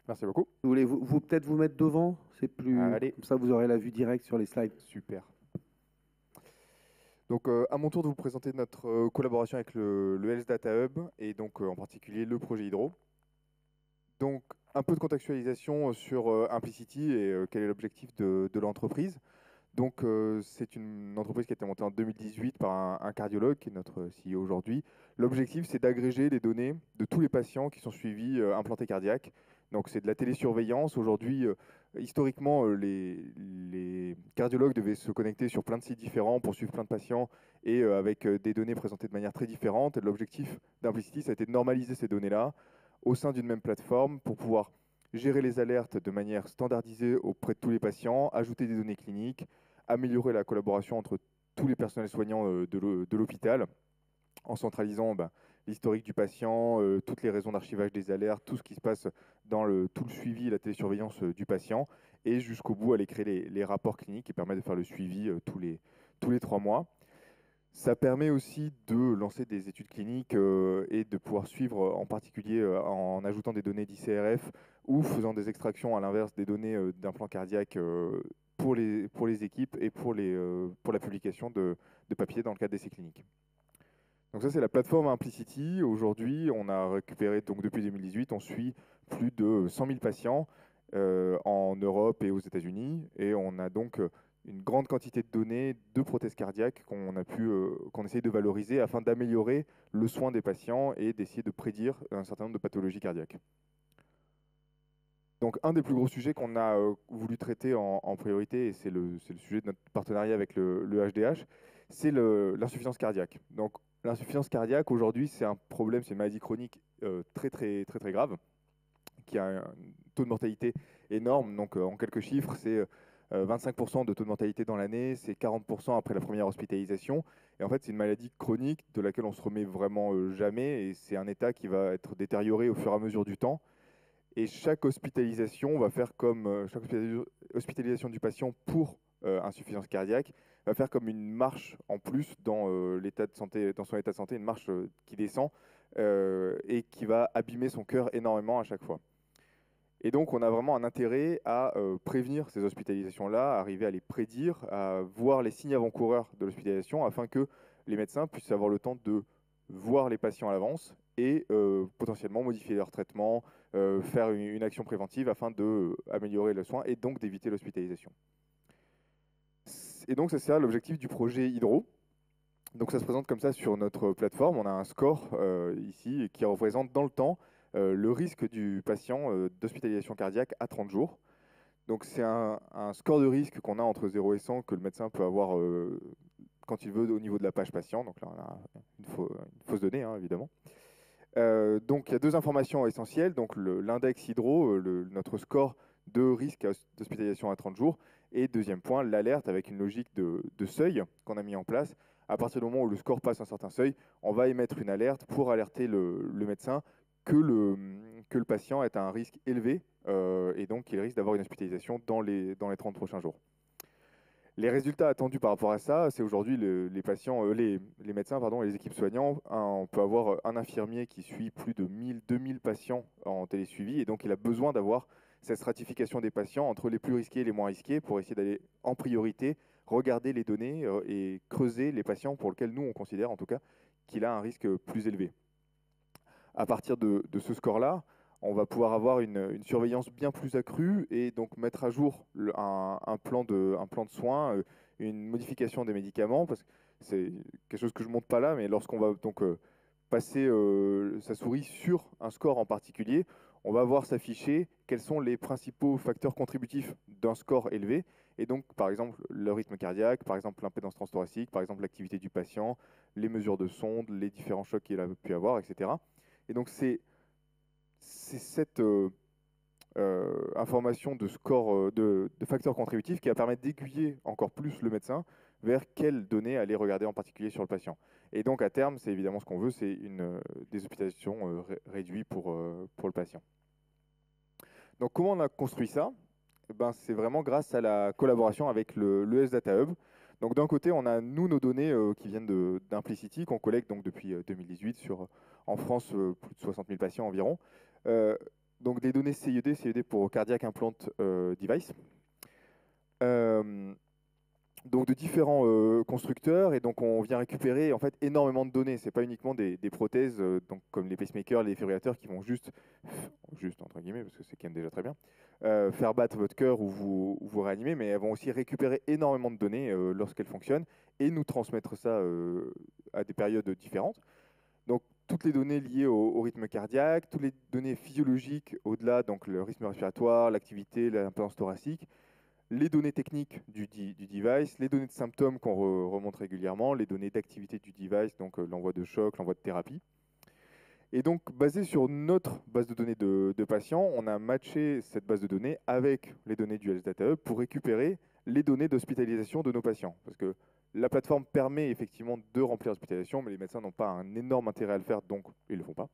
Merci beaucoup. Voulez-vous peut-être vous mettre devant? C'est plus Allez. Comme ça, vous aurez la vue directe sur les slides. Super. Donc, à mon tour de vous présenter notre collaboration avec le Health Data Hub et donc en particulier le projet Hydro. Donc, un peu de contextualisation sur Implicity et quel est l'objectif de l'entreprise. Donc, c'est une entreprise qui a été montée en 2018 par un cardiologue, qui est notre CEO aujourd'hui. L'objectif, c'est d'agréger les données de tous les patients qui sont suivis implantés cardiaques. Donc, c'est de la télésurveillance. Aujourd'hui, historiquement, les cardiologues devaient se connecter sur plein de sites différents pour suivre plein de patients et avec des données présentées de manière très différente. L'objectif d'Implicity, ça a été de normaliser ces données-là au sein d'une même plateforme pour pouvoir gérer les alertes de manière standardisée auprès de tous les patients, ajouter des données cliniques, améliorer la collaboration entre tous les personnels soignants de l'hôpital, en centralisant l'historique du patient, toutes les raisons d'archivage des alertes, tout ce qui se passe dans tout le suivi et la télésurveillance du patient, et jusqu'au bout, aller créer les rapports cliniques qui permettent de faire le suivi tous les 3 mois. Ça permet aussi de lancer des études cliniques et de pouvoir suivre, en particulier en ajoutant des données d'ICRF ou faisant des extractions à l'inverse des données d'implants cardiaques pour les équipes et pour la publication de papiers dans le cadre d'essais cliniques. Donc ça, c'est la plateforme Implicity. Aujourd'hui, on a récupéré, donc depuis 2018, on suit plus de 100 000 patients en Europe et aux États-Unis. Et on a donc une grande quantité de données de prothèses cardiaques qu'on essaye de valoriser afin d'améliorer le soin des patients et d'essayer de prédire un certain nombre de pathologies cardiaques. Donc un des plus gros sujets qu'on a voulu traiter en priorité, et c'est le sujet de notre partenariat avec le HDH, c'est l'insuffisance cardiaque. Donc l'insuffisance cardiaque, aujourd'hui, c'est un problème, c'est une maladie chronique très grave, qui a un taux de mortalité énorme. Donc en quelques chiffres, c'est 25% de taux de mortalité dans l'année, c'est 40% après la première hospitalisation. Et en fait, c'est une maladie chronique de laquelle on ne se remet vraiment jamais, et c'est un état qui va être détérioré au fur et à mesure du temps. Et chaque hospitalisation va faire comme chaque hospitalisation du patient pour insuffisance cardiaque va faire comme une marche en plus dans l'état de santé, dans son état de santé, une marche qui descend et qui va abîmer son cœur énormément à chaque fois. Et donc, on a vraiment un intérêt à prévenir ces hospitalisations-là, à arriver à les prédire, à voir les signes avant-coureurs de l'hospitalisation afin que les médecins puissent avoir le temps de voir les patients à l'avance et potentiellement modifier leur traitement, faire une action préventive afin d'améliorer le soin et donc d'éviter l'hospitalisation. Et donc, c'est ça l'objectif du projet Hydro. Donc, ça se présente comme ça sur notre plateforme. On a un score ici qui représente dans le temps le risque du patient d'hospitalisation cardiaque à 30 jours. Donc c'est un score de risque qu'on a entre 0 et 100 que le médecin peut avoir quand il veut au niveau de la page patient. Donc là, on a une fausse donnée, hein, évidemment. Donc il y a deux informations essentielles. Donc l'index hydro, notre score de risque d'hospitalisation à 30 jours. Et deuxième point, l'alerte avec une logique de seuil qu'on a mis en place. À partir du moment où le score passe un certain seuil, on va émettre une alerte pour alerter le médecin que le patient est à un risque élevé et donc qu'il risque d'avoir une hospitalisation dans les 30 prochains jours. Les résultats attendus par rapport à ça, c'est aujourd'hui les patients, les médecins pardon, et les équipes soignantes. On peut avoir un infirmier qui suit plus de 1000-2000 patients en télésuivi et donc il a besoin d'avoir cette stratification des patients entre les plus risqués et les moins risqués pour essayer d'aller en priorité regarder les données et creuser les patients pour lesquels nous on considère en tout cas qu'il a un risque plus élevé. À partir de ce score-là, on va pouvoir avoir une surveillance bien plus accrue et donc mettre à jour un plan de soins, une modification des médicaments, parce que c'est quelque chose que je ne montre pas là, mais lorsqu'on va donc passer sa souris sur un score en particulier, on va voir s'afficher quels sont les principaux facteurs contributifs d'un score élevé. Et donc, par exemple, le rythme cardiaque, par exemple, l'impédance transthoracique, par exemple, l'activité du patient, les mesures de sonde, les différents chocs qu'il a pu avoir, etc. Et donc, c'est cette information de score, de facteurs contributifs qui va permettre d'aiguiller encore plus le médecin vers quelles données aller regarder en particulier sur le patient. Et donc, à terme, c'est évidemment ce qu'on veut, c'est des hospitalisations réduites pour le patient. Donc, comment on a construit ça? Ben, c'est vraiment grâce à la collaboration avec le Health Data Hub. Donc d'un côté, on a nous nos données qui viennent d'Implicity, qu'on collecte donc depuis 2018 sur en France plus de 60 000 patients environ. Donc des données CIED pour Cardiac Implant Device. Donc de différents constructeurs, et donc on vient récupérer en fait énormément de données. C'est pas uniquement des prothèses donc comme les pacemakers, les défibrillateurs qui vont juste entre guillemets, parce que c'est quand même déjà très bien, faire battre votre cœur ou vous réanimer, mais elles vont aussi récupérer énormément de données lorsqu'elles fonctionnent et nous transmettre ça à des périodes différentes. Donc toutes les données liées au rythme cardiaque, toutes les données physiologiques au-delà, donc le rythme respiratoire, l'activité, l'impédance thoracique, les données techniques du device, les données de symptômes qu'on remonte régulièrement, les données d'activité du device, donc l'envoi de choc, l'envoi de thérapie. Et donc, basé sur notre base de données de patients, on a matché cette base de données avec les données du Health Data Hub pour récupérer les données d'hospitalisation de nos patients. Parce que la plateforme permet effectivement de remplir l'hospitalisation, mais les médecins n'ont pas un énorme intérêt à le faire, donc ils ne le font pas.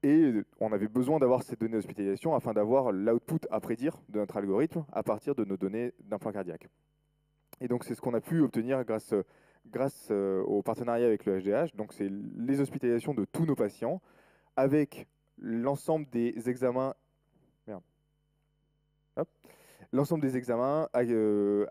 Et on avait besoin d'avoir ces données d'hospitalisation afin d'avoir l'output à prédire de notre algorithme à partir de nos données d'implant cardiaque. Et donc c'est ce qu'on a pu obtenir grâce au partenariat avec le HDH. Donc c'est les hospitalisations de tous nos patients avec l'ensemble des examens, l'ensemble des examens,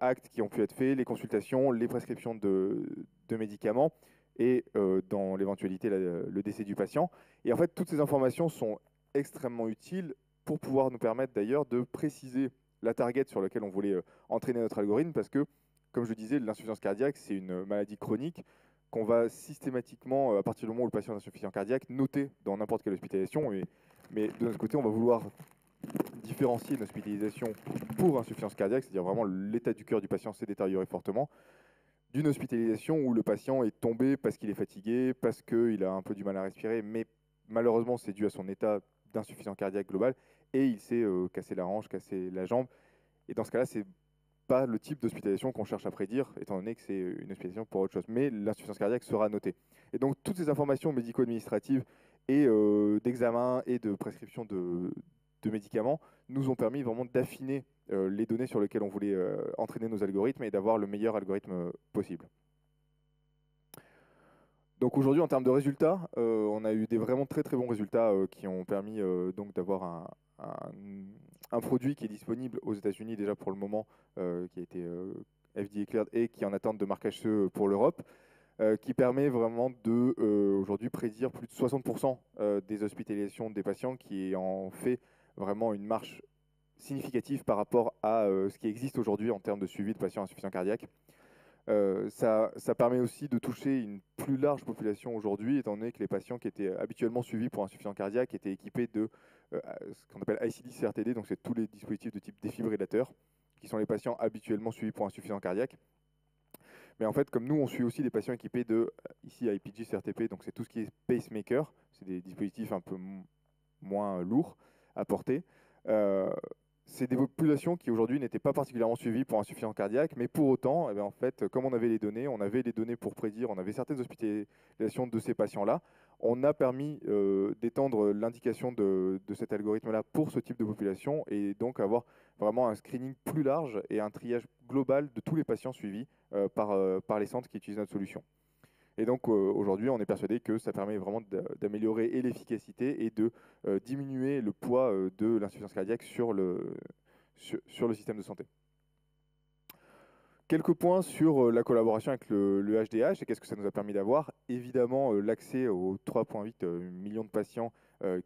actes qui ont pu être faits, les consultations, les prescriptions de médicaments et dans l'éventualité le décès du patient. Et en fait, toutes ces informations sont extrêmement utiles pour pouvoir nous permettre d'ailleurs de préciser la target sur laquelle on voulait entraîner notre algorithme, parce que, comme je disais, l'insuffisance cardiaque, c'est une maladie chronique qu'on va systématiquement, à partir du moment où le patient est insuffisant cardiaque, noter dans n'importe quelle hospitalisation. Mais de notre côté, on va vouloir différencier une hospitalisation pour insuffisance cardiaque, c'est-à-dire vraiment l'état du cœur du patient s'est détérioré fortement, d'une hospitalisation où le patient est tombé parce qu'il est fatigué, parce qu'il a un peu du mal à respirer, mais malheureusement c'est dû à son état d'insuffisance cardiaque globale et il s'est cassé la hanche, cassé la jambe. Et dans ce cas-là, c'est pas le type d'hospitalisation qu'on cherche à prédire, étant donné que c'est une hospitalisation pour autre chose. Mais l'insuffisance cardiaque sera notée. Et donc toutes ces informations médico-administratives et d'examen et de prescription de médicaments nous ont permis vraiment d'affiner les données sur lesquelles on voulait entraîner nos algorithmes et d'avoir le meilleur algorithme possible. Donc aujourd'hui, en termes de résultats, on a eu des vraiment très très bons résultats qui ont permis donc d'avoir un produit qui est disponible aux États-Unis déjà pour le moment, qui a été FDA cleared et qui est en attente de marquage CE pour l'Europe, qui permet vraiment de aujourd'hui prédire plus de 60% des hospitalisations des patients, qui en fait vraiment une marche significative par rapport à ce qui existe aujourd'hui en termes de suivi de patients insuffisants cardiaques. Ça permet aussi de toucher une plus large population aujourd'hui, étant donné que les patients qui étaient habituellement suivis pour insuffisance cardiaque étaient équipés de ce qu'on appelle ICD-CRTD, donc c'est tous les dispositifs de type défibrillateur, qui sont les patients habituellement suivis pour insuffisance cardiaque. Mais en fait, comme nous, on suit aussi des patients équipés de, ici, IPG-CRTP, donc c'est tout ce qui est pacemaker, c'est des dispositifs un peu moins lourds à porter. C'est des populations qui aujourd'hui n'étaient pas particulièrement suivies pour insuffisance cardiaque, mais pour autant, en fait, comme on avait les données pour prédire, on avait certaines hospitalisations de ces patients-là. On a permis d'étendre l'indication de cet algorithme-là pour ce type de population et donc avoir vraiment un screening plus large et un triage global de tous les patients suivis par les centres qui utilisent notre solution. Et donc aujourd'hui, on est persuadé que ça permet vraiment d'améliorer et l'efficacité et de diminuer le poids de l'insuffisance cardiaque sur le système de santé. Quelques points sur la collaboration avec le HDH et qu'est-ce que ça nous a permis d'avoir. Évidemment, l'accès aux 3,8 millions de patients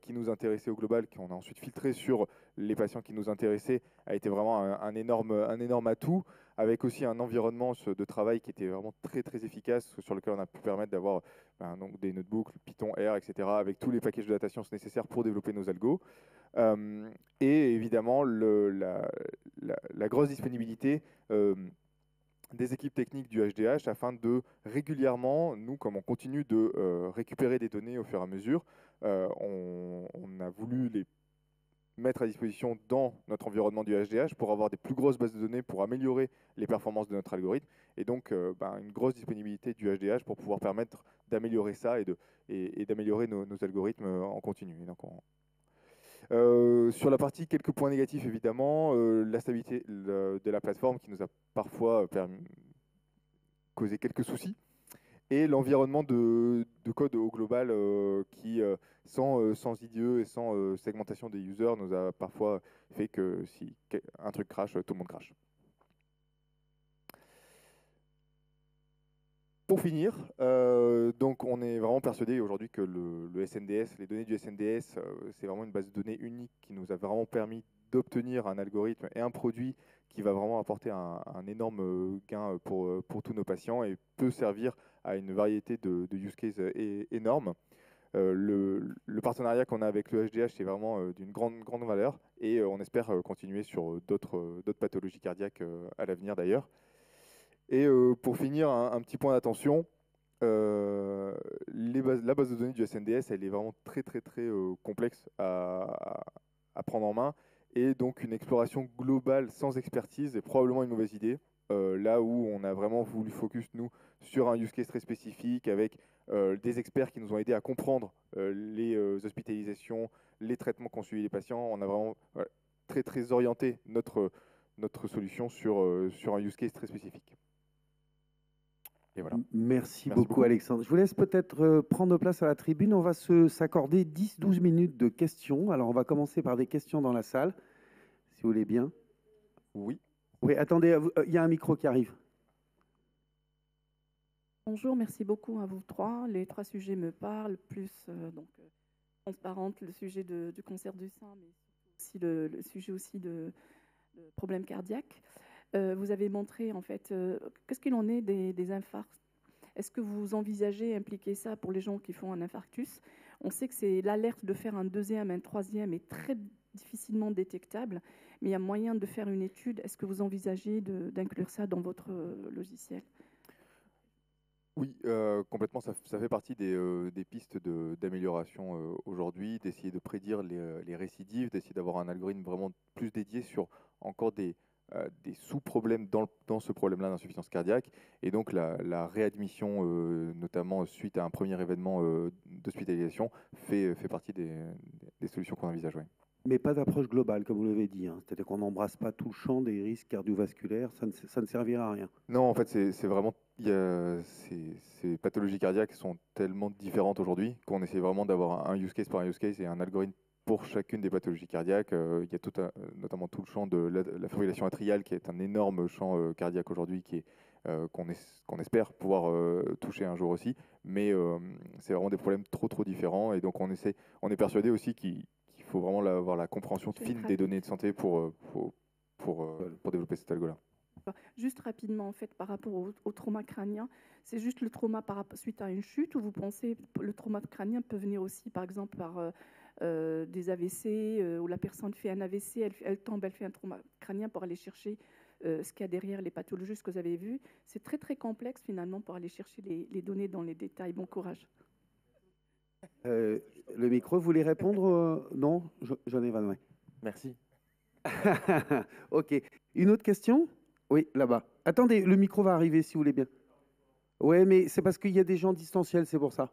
qui nous intéressaient au global, qu'on a ensuite filtré sur les patients qui nous intéressaient, a été vraiment un énorme atout, avec aussi un environnement de travail qui était vraiment très très efficace, sur lequel on a pu permettre d'avoir des notebooks, Python, R, etc., avec tous les packages de data science nécessaires pour développer nos algos. Et évidemment, la grosse disponibilité des équipes techniques du HDH afin de régulièrement, nous, comme on continue de récupérer des données au fur et à mesure, on a voulu les mettre à disposition dans notre environnement du HDH pour avoir des plus grosses bases de données pour améliorer les performances de notre algorithme et donc une grosse disponibilité du HDH pour pouvoir permettre d'améliorer ça et d'améliorer nos algorithmes en continu. Et donc sur la partie, quelques points négatifs évidemment, la stabilité de la plateforme qui nous a parfois causé quelques soucis, et l'environnement de code au global qui, sans IDE et sans segmentation des users, nous a parfois fait que si un truc crache, tout le monde crache. Pour finir, donc on est vraiment persuadé aujourd'hui que le SNDS, les données du SNDS, c'est vraiment une base de données unique qui nous a vraiment permis d'obtenir un algorithme et un produit qui va vraiment apporter un énorme gain pour tous nos patients et peut servir à une variété de use cases énormes. Le partenariat qu'on a avec le HDH, c'est vraiment d'une grande valeur et on espère continuer sur d'autres pathologies cardiaques à l'avenir d'ailleurs. Et pour finir, un petit point d'attention, la base de données du SNDS, elle est vraiment très complexe à prendre en main. Et donc une exploration globale sans expertise est probablement une mauvaise idée. Là où on a vraiment voulu focus, nous, sur un use case très spécifique avec des experts qui nous ont aidés à comprendre les hospitalisations, les traitements qu'ont suivi les patients. On a vraiment très orienté notre solution sur un use case très spécifique. Et voilà. Merci beaucoup, Alexandre. Je vous laisse peut-être prendre place à la tribune. On va s'accorder 10-12 minutes de questions. Alors, on va commencer par des questions dans la salle, si vous voulez bien. Oui. Oui, attendez, il y a un micro qui arrive. Bonjour, merci beaucoup à vous trois. Les trois sujets me parlent, plus transparente, le sujet du cancer du sein, mais aussi le sujet aussi de problèmes cardiaques. Vous avez montré, en fait, qu'est-ce qu'il en est des infarcts? Est-ce que vous envisagez impliquer ça pour les gens qui font un infarctus? On sait que c'est l'alerte de faire un deuxième, un troisième est très difficilement détectable, mais il y a moyen de faire une étude. Est-ce que vous envisagez d'inclure ça dans votre logiciel? Oui, complètement. Ça fait partie des pistes d'amélioration aujourd'hui, d'essayer de prédire les récidives, d'essayer d'avoir un algorithme vraiment plus dédié sur encore des sous-problèmes dans ce problème-là d'insuffisance cardiaque. Et donc la réadmission, notamment suite à un premier événement d'hospitalisation, fait partie des solutions qu'on envisage. Ouais. Mais pas d'approche globale, comme vous l'avez dit. Hein. C'est-à-dire qu'on n'embrasse pas tout le champ des risques cardiovasculaires. Ça ne servira à rien. Non, en fait, c'est vraiment... Ces pathologies cardiaques sont tellement différentes aujourd'hui qu'on essaie vraiment d'avoir un use case par un use case et un algorithme pour chacune des pathologies cardiaques. Il y a notamment tout le champ de la fibrillation atriale, qui est un énorme champ cardiaque aujourd'hui, qu'on espère pouvoir toucher un jour aussi. Mais c'est vraiment des problèmes trop différents. Et donc on est persuadé aussi qu'il faut vraiment avoir la compréhension fine des données de santé pour développer cet algo-là. Juste rapidement, en fait, par rapport au trauma crânien, c'est juste le trauma suite à une chute, ou vous pensez que le trauma crânien peut venir aussi, par exemple, par des AVC, où la personne fait un AVC, elle tombe, elle fait un trauma crânien pour aller chercher ce qu'il y a derrière les pathologies que vous avez vues. C'est très, très complexe, finalement, pour aller chercher les données dans les détails. Bon courage. Le micro, vous voulez répondre Non, j'en ai 20. Merci. Ok. Une autre question? Oui, là-bas. Attendez, le micro va arriver si vous voulez bien. Oui, mais c'est parce qu'il y a des gens distanciels, c'est pour ça.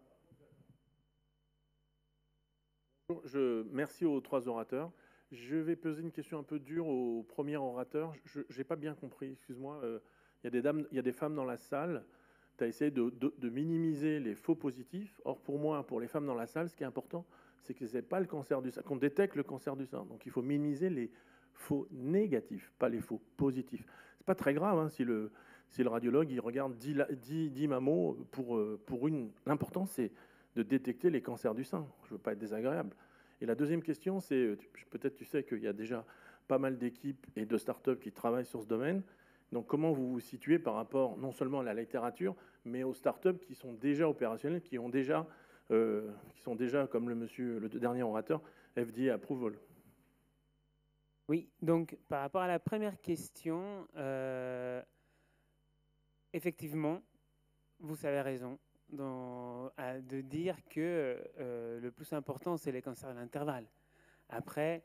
Merci aux 3 orateurs. Je vais poser une question un peu dure au premier orateur. Je n'ai pas bien compris, excuse-moi. Il y a des femmes dans la salle. Tu as essayé de minimiser les faux positifs. Or, pour moi, pour les femmes dans la salle, ce qui est important, c'est que ce n'est pas le cancer du sein, qu'on détecte le cancer du sein. Donc, il faut minimiser les faux négatifs, pas les faux positifs. C'est pas très grave si le radiologue il regarde 10 mammos pour une. L'important, c'est de détecter les cancers du sein. Je ne veux pas être désagréable. Et la deuxième question, c'est, peut-être tu sais qu'il y a déjà pas mal d'équipes et de startups qui travaillent sur ce domaine. Donc comment vous vous situez par rapport non seulement à la littérature, mais aux startups qui sont déjà opérationnelles, qui sont déjà, comme le dernier orateur, FDA approval? Oui, donc par rapport à la première question, effectivement, vous avez raison de dire que le plus important, c'est les cancers de l'intervalle. Après,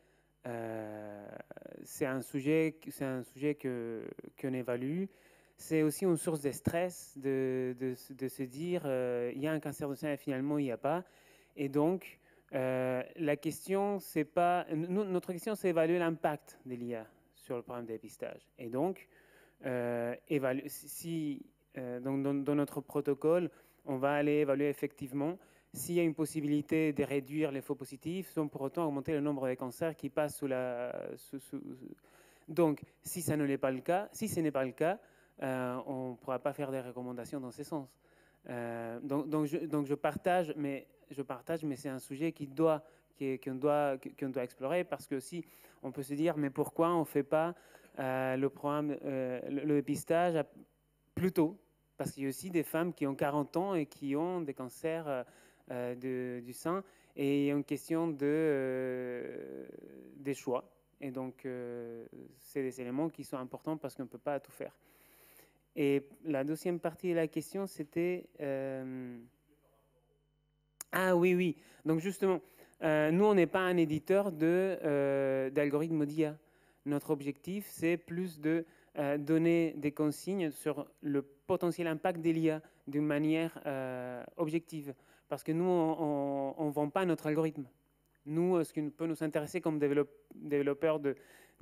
c'est un sujet qu'on évalue. C'est aussi une source de stress de se dire il y a un cancer du sein et finalement il n'y a pas. Et donc, la question, c'est pas. Notre question, c'est évaluer l'impact de l'IA sur le programme de dépistage. Et donc, dans notre protocole, on va aller évaluer effectivement s'il y a une possibilité de réduire les faux positifs sans pour autant augmenter le nombre de cancers qui passent sous la. Donc, si ce n'est pas le cas, on ne pourra pas faire des recommandations dans ce sens. Donc je partage, mais c'est un sujet qu'on doit explorer, parce que aussi on peut se dire mais pourquoi on ne fait pas le programme, le dépistage plus tôt, parce qu'il y a aussi des femmes qui ont 40 ans et qui ont des cancers du sein, et il y a une question des choix, et donc c'est des éléments qui sont importants parce qu'on ne peut pas tout faire. Et la deuxième partie de la question, c'était... Ah oui. Donc justement, nous, on n'est pas un éditeur d'algorithmes d'IA. Notre objectif, c'est plus de donner des consignes sur le potentiel impact de l'IA d'une manière objective. Parce que nous, on ne vend pas notre algorithme. Nous, ce qui peut nous intéresser comme développeurs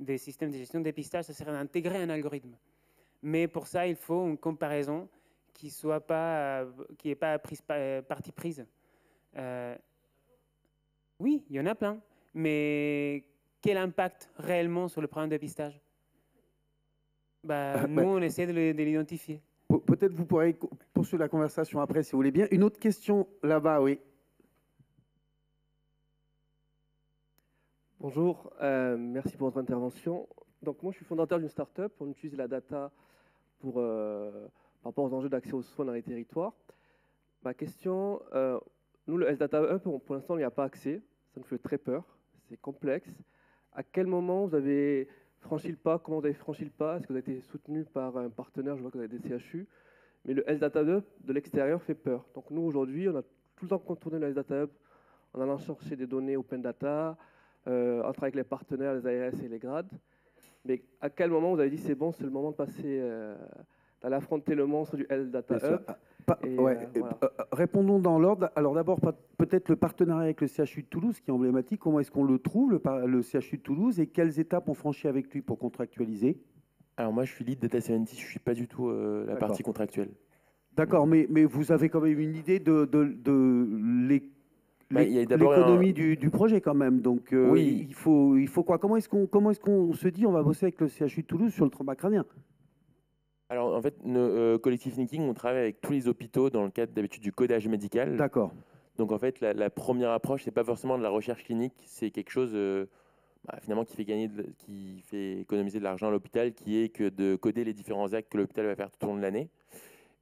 des systèmes de gestion de dépistage, ça serait d'intégrer un algorithme. Mais pour ça, il faut une comparaison qui n'ait pas partie prise. Oui, il y en a plein. Mais quel impact réellement sur le programme de dépistage? Nous, on essaie de l'identifier. Peut-être vous pourrez poursuivre la conversation après, si vous voulez bien. Une autre question là-bas, oui. Bonjour, merci pour votre intervention. Donc moi, je suis fondateur d'une start-up. On utilise la data par rapport aux enjeux d'accès aux soins dans les territoires. Ma question, nous, le Health Data Hub, pour l'instant, il n'y a pas accès. Ça nous fait très peur. C'est complexe. À quel moment vous avez franchi le pas? Comment vous avez franchi le pas? Est-ce que vous avez été soutenu par un partenaire? Je vois que vous avez des CHU. Mais le Health Data Hub de l'extérieur fait peur. Donc nous, aujourd'hui, on a tout le temps contourné le Health Data Hub en allant chercher des données Open Data, en travaillant avec les partenaires, les ARS et les grades. Mais à quel moment vous avez dit c'est bon, c'est le moment de passer, d'aller affronter le monstre du Health Data Hub? Voilà. Répondons dans l'ordre. Alors d'abord, peut-être le partenariat avec le CHU de Toulouse qui est emblématique. Comment est-ce qu'on le trouve, le CHU de Toulouse, et quelles étapes on franchit avec lui pour contractualiser? Alors moi, je suis lead data scientist, je ne suis pas du tout la partie contractuelle. D'accord, mais vous avez quand même une idée de l'économie du projet quand même. Donc oui. il faut quoi? Comment est-ce qu'on se dit on va bosser avec le CHU de Toulouse sur le trauma crânien? Alors en fait, Collective Thinking, on travaille avec tous les hôpitaux dans le cadre d'habitude du codage médical. D'accord. Donc en fait, la première approche, c'est pas forcément de la recherche clinique, c'est quelque chose finalement qui fait économiser de l'argent à l'hôpital, qui est que de coder les différents actes que l'hôpital va faire tout au long de l'année.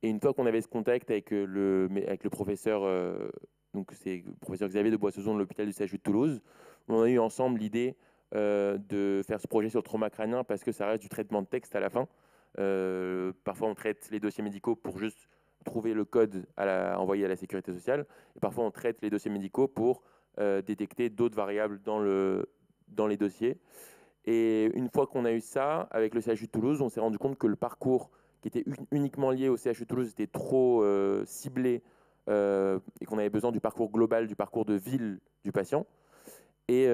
Et une fois qu'on avait ce contact avec le professeur, donc c'est le professeur Xavier de Boissezon de l'hôpital du CHU de Toulouse, on a eu ensemble l'idée de faire ce projet sur le trauma crânien parce que ça reste du traitement de texte à la fin. Parfois, on traite les dossiers médicaux pour juste trouver le code envoyé à la sécurité sociale. Et parfois, on traite les dossiers médicaux pour détecter d'autres variables dans les dossiers. Et une fois qu'on a eu ça, avec le CHU de Toulouse, on s'est rendu compte que le parcours qui était uniquement lié au CHU de Toulouse était trop ciblé et qu'on avait besoin du parcours global, du parcours de ville du patient. Et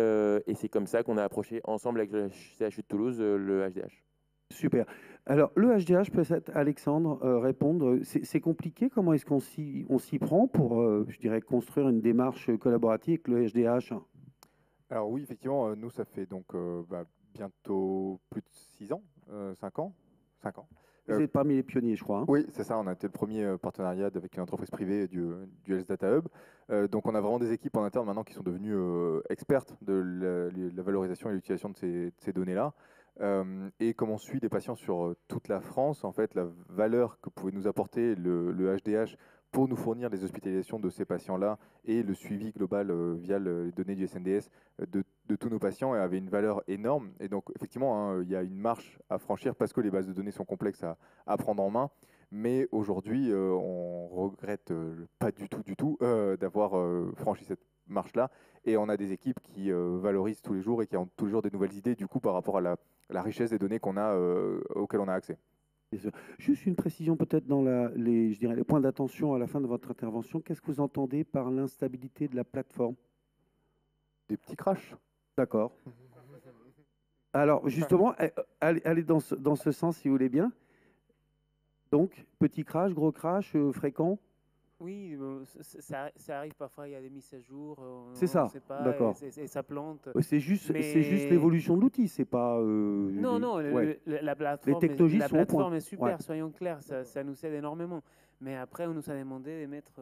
c'est comme ça qu'on a approché ensemble avec le CHU de Toulouse le HDH. Super. Alors, le HDH, peut-être Alexandre répondre. C'est compliqué. Comment est-ce qu'on s'y prend pour, je dirais, construire une démarche collaborative avec le HDH? Alors oui, effectivement, nous, ça fait donc bientôt plus de 6 ans, 5 ans. 5 ans. Vous êtes parmi les pionniers, je crois. Hein. Oui, c'est ça. On a été le premier partenariat avec une entreprise privée du Health Data Hub. Donc, on a vraiment des équipes en interne maintenant qui sont devenues expertes de la valorisation et l'utilisation de ces données-là. Et comme on suit des patients sur toute la France, en fait, la valeur que pouvait nous apporter le HDH pour nous fournir les hospitalisations de ces patients-là et le suivi global via les données du SNDS de tous nos patients avait une valeur énorme. Et donc, effectivement, il y a une marche à franchir parce que les bases de données sont complexes à prendre en main. Mais aujourd'hui, on regrette pas du tout d'avoir franchi cette marche-là. Et on a des équipes qui valorisent tous les jours et qui ont toujours des nouvelles idées du coup par rapport à la richesse des données auxquelles on a accès. Juste une précision peut-être dans je dirais, les points d'attention à la fin de votre intervention. Qu'est-ce que vous entendez par l'instabilité de la plateforme? Des petits crashs. D'accord. Alors justement, allez dans ce sens si vous voulez bien. Donc, petit crash, gros crash, fréquent? Oui, ça arrive parfois, il y a des mises à jour. C'est ça, d'accord. Et ça plante. C'est juste l'évolution de l'outil, c'est pas... non, la plateforme, les technologies la sont plateforme est super, ouais. soyons clairs, ça nous aide énormément. Mais après, on nous a demandé de mettre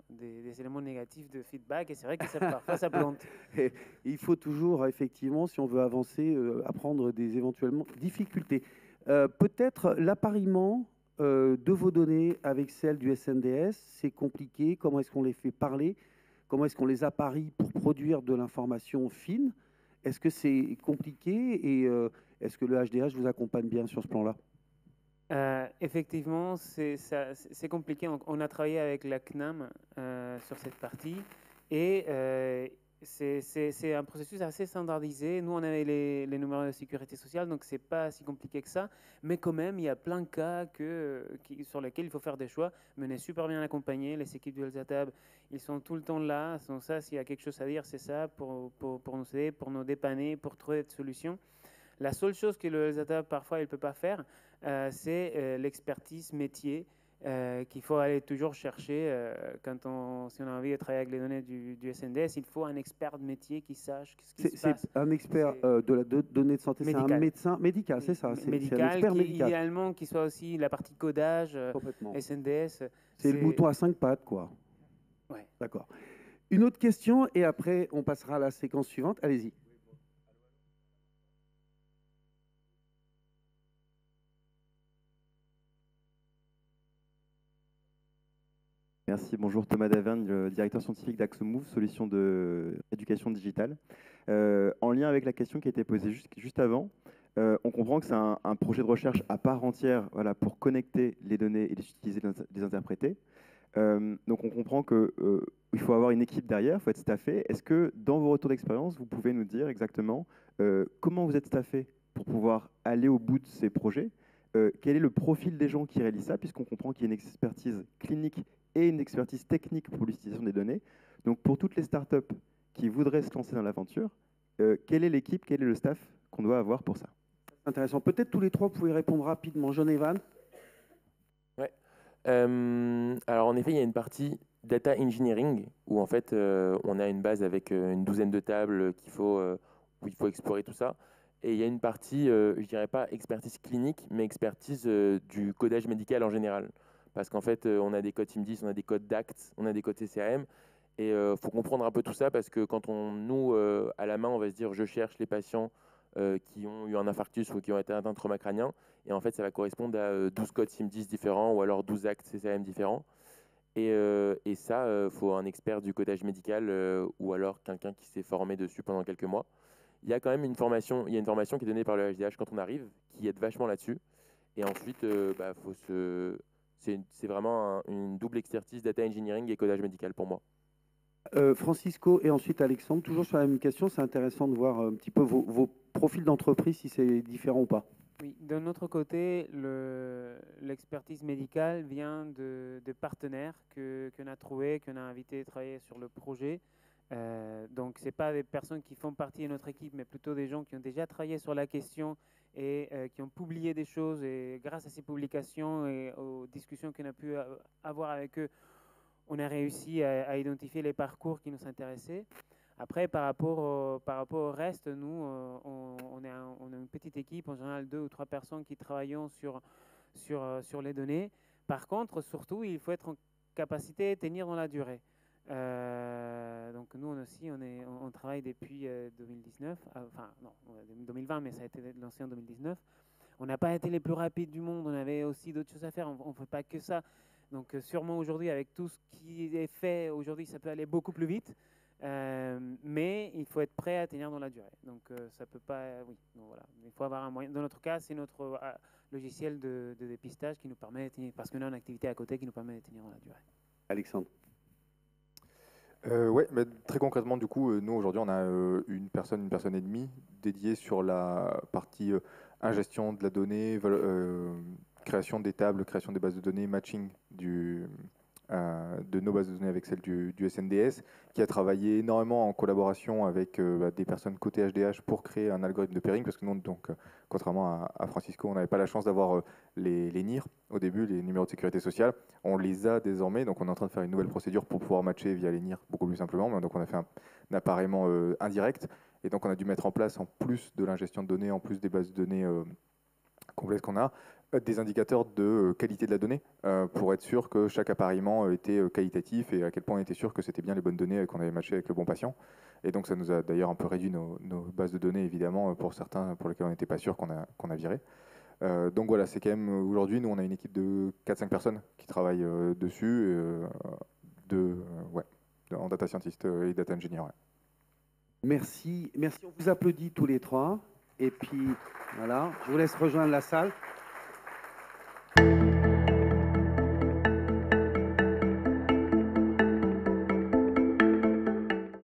des éléments négatifs de feedback et c'est vrai que parfois ça plante. Et il faut toujours, effectivement, si on veut avancer, apprendre des éventuellement difficultés. Peut-être l'appariement de vos données avec celles du SNDS, c'est compliqué. Comment est-ce qu'on les fait parler? Comment est-ce qu'on les apparie pour produire de l'information fine? Est-ce que c'est compliqué et est-ce que le HDH vous accompagne bien sur ce plan-là? Effectivement, c'est compliqué. On a travaillé avec la CNAM sur cette partie et c'est un processus assez standardisé. Nous, on avait les numéros de sécurité sociale, donc c'est pas si compliqué que ça. Mais quand même, il y a plein de cas sur lesquels il faut faire des choix. Mais on est super bien accompagnés. Les équipes du Health Data Hub, ils sont tout le temps là. Donc ça, s'il y a quelque chose à dire, c'est ça, pour nous aider, pour nous dépanner, pour trouver des solutions. La seule chose que le Health Data Hub, parfois, il ne peut pas faire, c'est l'expertise métier. Qu'il faut aller toujours chercher si on a envie de travailler avec les données du SNDS, il faut un expert de métier qui sache ce qui se passe. C'est un expert de la données de santé, c'est un médecin médical, c'est ça? Médical, un expert médical. Idéalement, qui soit aussi la partie codage, SNDS. C'est le mouton à 5 pattes, quoi. Ouais. D'accord. Une autre question, et après, on passera à la séquence suivante. Allez-y. Merci, bonjour Thomas Daverne, le directeur scientifique d'Axomove, solution d'éducation digitale. En lien avec la question qui a été posée juste avant, on comprend que c'est un projet de recherche à part entière, voilà, pour connecter les données et les utiliser, les interpréter. Donc on comprend qu'il faut avoir une équipe derrière, il faut être staffé. Est-ce que dans vos retours d'expérience, vous pouvez nous dire exactement comment vous êtes staffé pour pouvoir aller au bout de ces projets? Quel est le profil des gens qui réalisent ça, puisqu'on comprend qu'il y a une expertise clinique et une expertise technique pour l'utilisation des données. Donc pour toutes les startups qui voudraient se lancer dans l'aventure, quelle est l'équipe, quel est le staff qu'on doit avoir pour ça? Intéressant. Peut-être tous les trois, vous pouvez répondre rapidement. John-Evan? Ouais. Alors en effet, il y a une partie data engineering où en fait on a une base avec une douzaine de tables où il faut explorer tout ça. Et il y a une partie, je dirais pas expertise clinique, mais expertise du codage médical en général. Parce qu'en fait, on a des codes SIM10, on a des codes DACT, on a des codes CCRM. Et il faut comprendre un peu tout ça parce que quand nous, à la main, on va se dire je cherche les patients qui ont eu un infarctus ou qui ont été atteints de trauma crânien. Et en fait, ça va correspondre à 12 codes SIM10 différents ou alors 12 actes CCAM différents. Et ça, il faut un expert du codage médical ou alors quelqu'un qui s'est formé dessus pendant quelques mois. Il y a quand même une formation qui est donnée par le HDH quand on arrive, qui aide vachement là-dessus. Et ensuite, c'est vraiment une double expertise data engineering et codage médical pour moi. Francisco et ensuite Alexandre, toujours sur la même question, c'est intéressant de voir un petit peu vos profils d'entreprise, si c'est différent ou pas. Oui, de notre côté, l'expertise médicale vient de partenaires qu'on a trouvés, qu'on a invités à travailler sur le projet. Donc, ce n'est pas des personnes qui font partie de notre équipe, mais plutôt des gens qui ont déjà travaillé sur la question et qui ont publié des choses. Et grâce à ces publications et aux discussions qu'on a pu avoir avec eux, on a réussi à identifier les parcours qui nous intéressaient. Après, par rapport au reste, nous, on a une petite équipe, en général 2 ou 3 personnes qui travaillent sur les données. Par contre, surtout, il faut être en capacité de tenir dans la durée. Donc nous aussi, on travaille depuis 2019, enfin non, 2020, mais ça a été lancé en 2019. On n'a pas été les plus rapides du monde, on avait aussi d'autres choses à faire, on ne fait pas que ça. Donc sûrement aujourd'hui, avec tout ce qui est fait aujourd'hui, ça peut aller beaucoup plus vite. Mais il faut être prêt à tenir dans la durée. Donc ça peut pas, oui. Donc, voilà. Il faut avoir un moyen. Dans notre cas, c'est notre logiciel de dépistage qui nous permet de tenir, parce qu'on a une activité à côté qui nous permet de tenir dans la durée. Alexandre. Ouais, mais très concrètement, du coup, nous aujourd'hui, on a une personne et demie dédiée sur la partie ingestion de la donnée, création des tables, création des bases de données, matching de nos bases de données avec celles du SNDS, qui a travaillé énormément en collaboration avec des personnes côté HDH pour créer un algorithme de pairing, parce que nous, donc, contrairement à Francisco, on n'avait pas la chance d'avoir les NIR au début, les numéros de sécurité sociale. On les a désormais, donc on est en train de faire une nouvelle procédure pour pouvoir matcher via les NIR beaucoup plus simplement. Donc on a fait un appareillement indirect, et donc on a dû mettre en place, en plus de l'ingestion de données, en plus des bases de données complexes qu'on a, des indicateurs de qualité de la donnée pour être sûr que chaque appareillement était qualitatif et à quel point on était sûr que c'était bien les bonnes données qu'on avait matchées avec le bon patient. Et donc ça nous a d'ailleurs un peu réduit nos bases de données, évidemment, pour certains pour lesquels on n'était pas sûr qu'on a viré. Donc voilà, c'est quand même aujourd'hui, nous on a une équipe de 4-5 personnes qui travaillent dessus, en data scientist et data engineer. Ouais. Merci, on vous applaudit tous les trois. Et puis voilà, je vous laisse rejoindre la salle.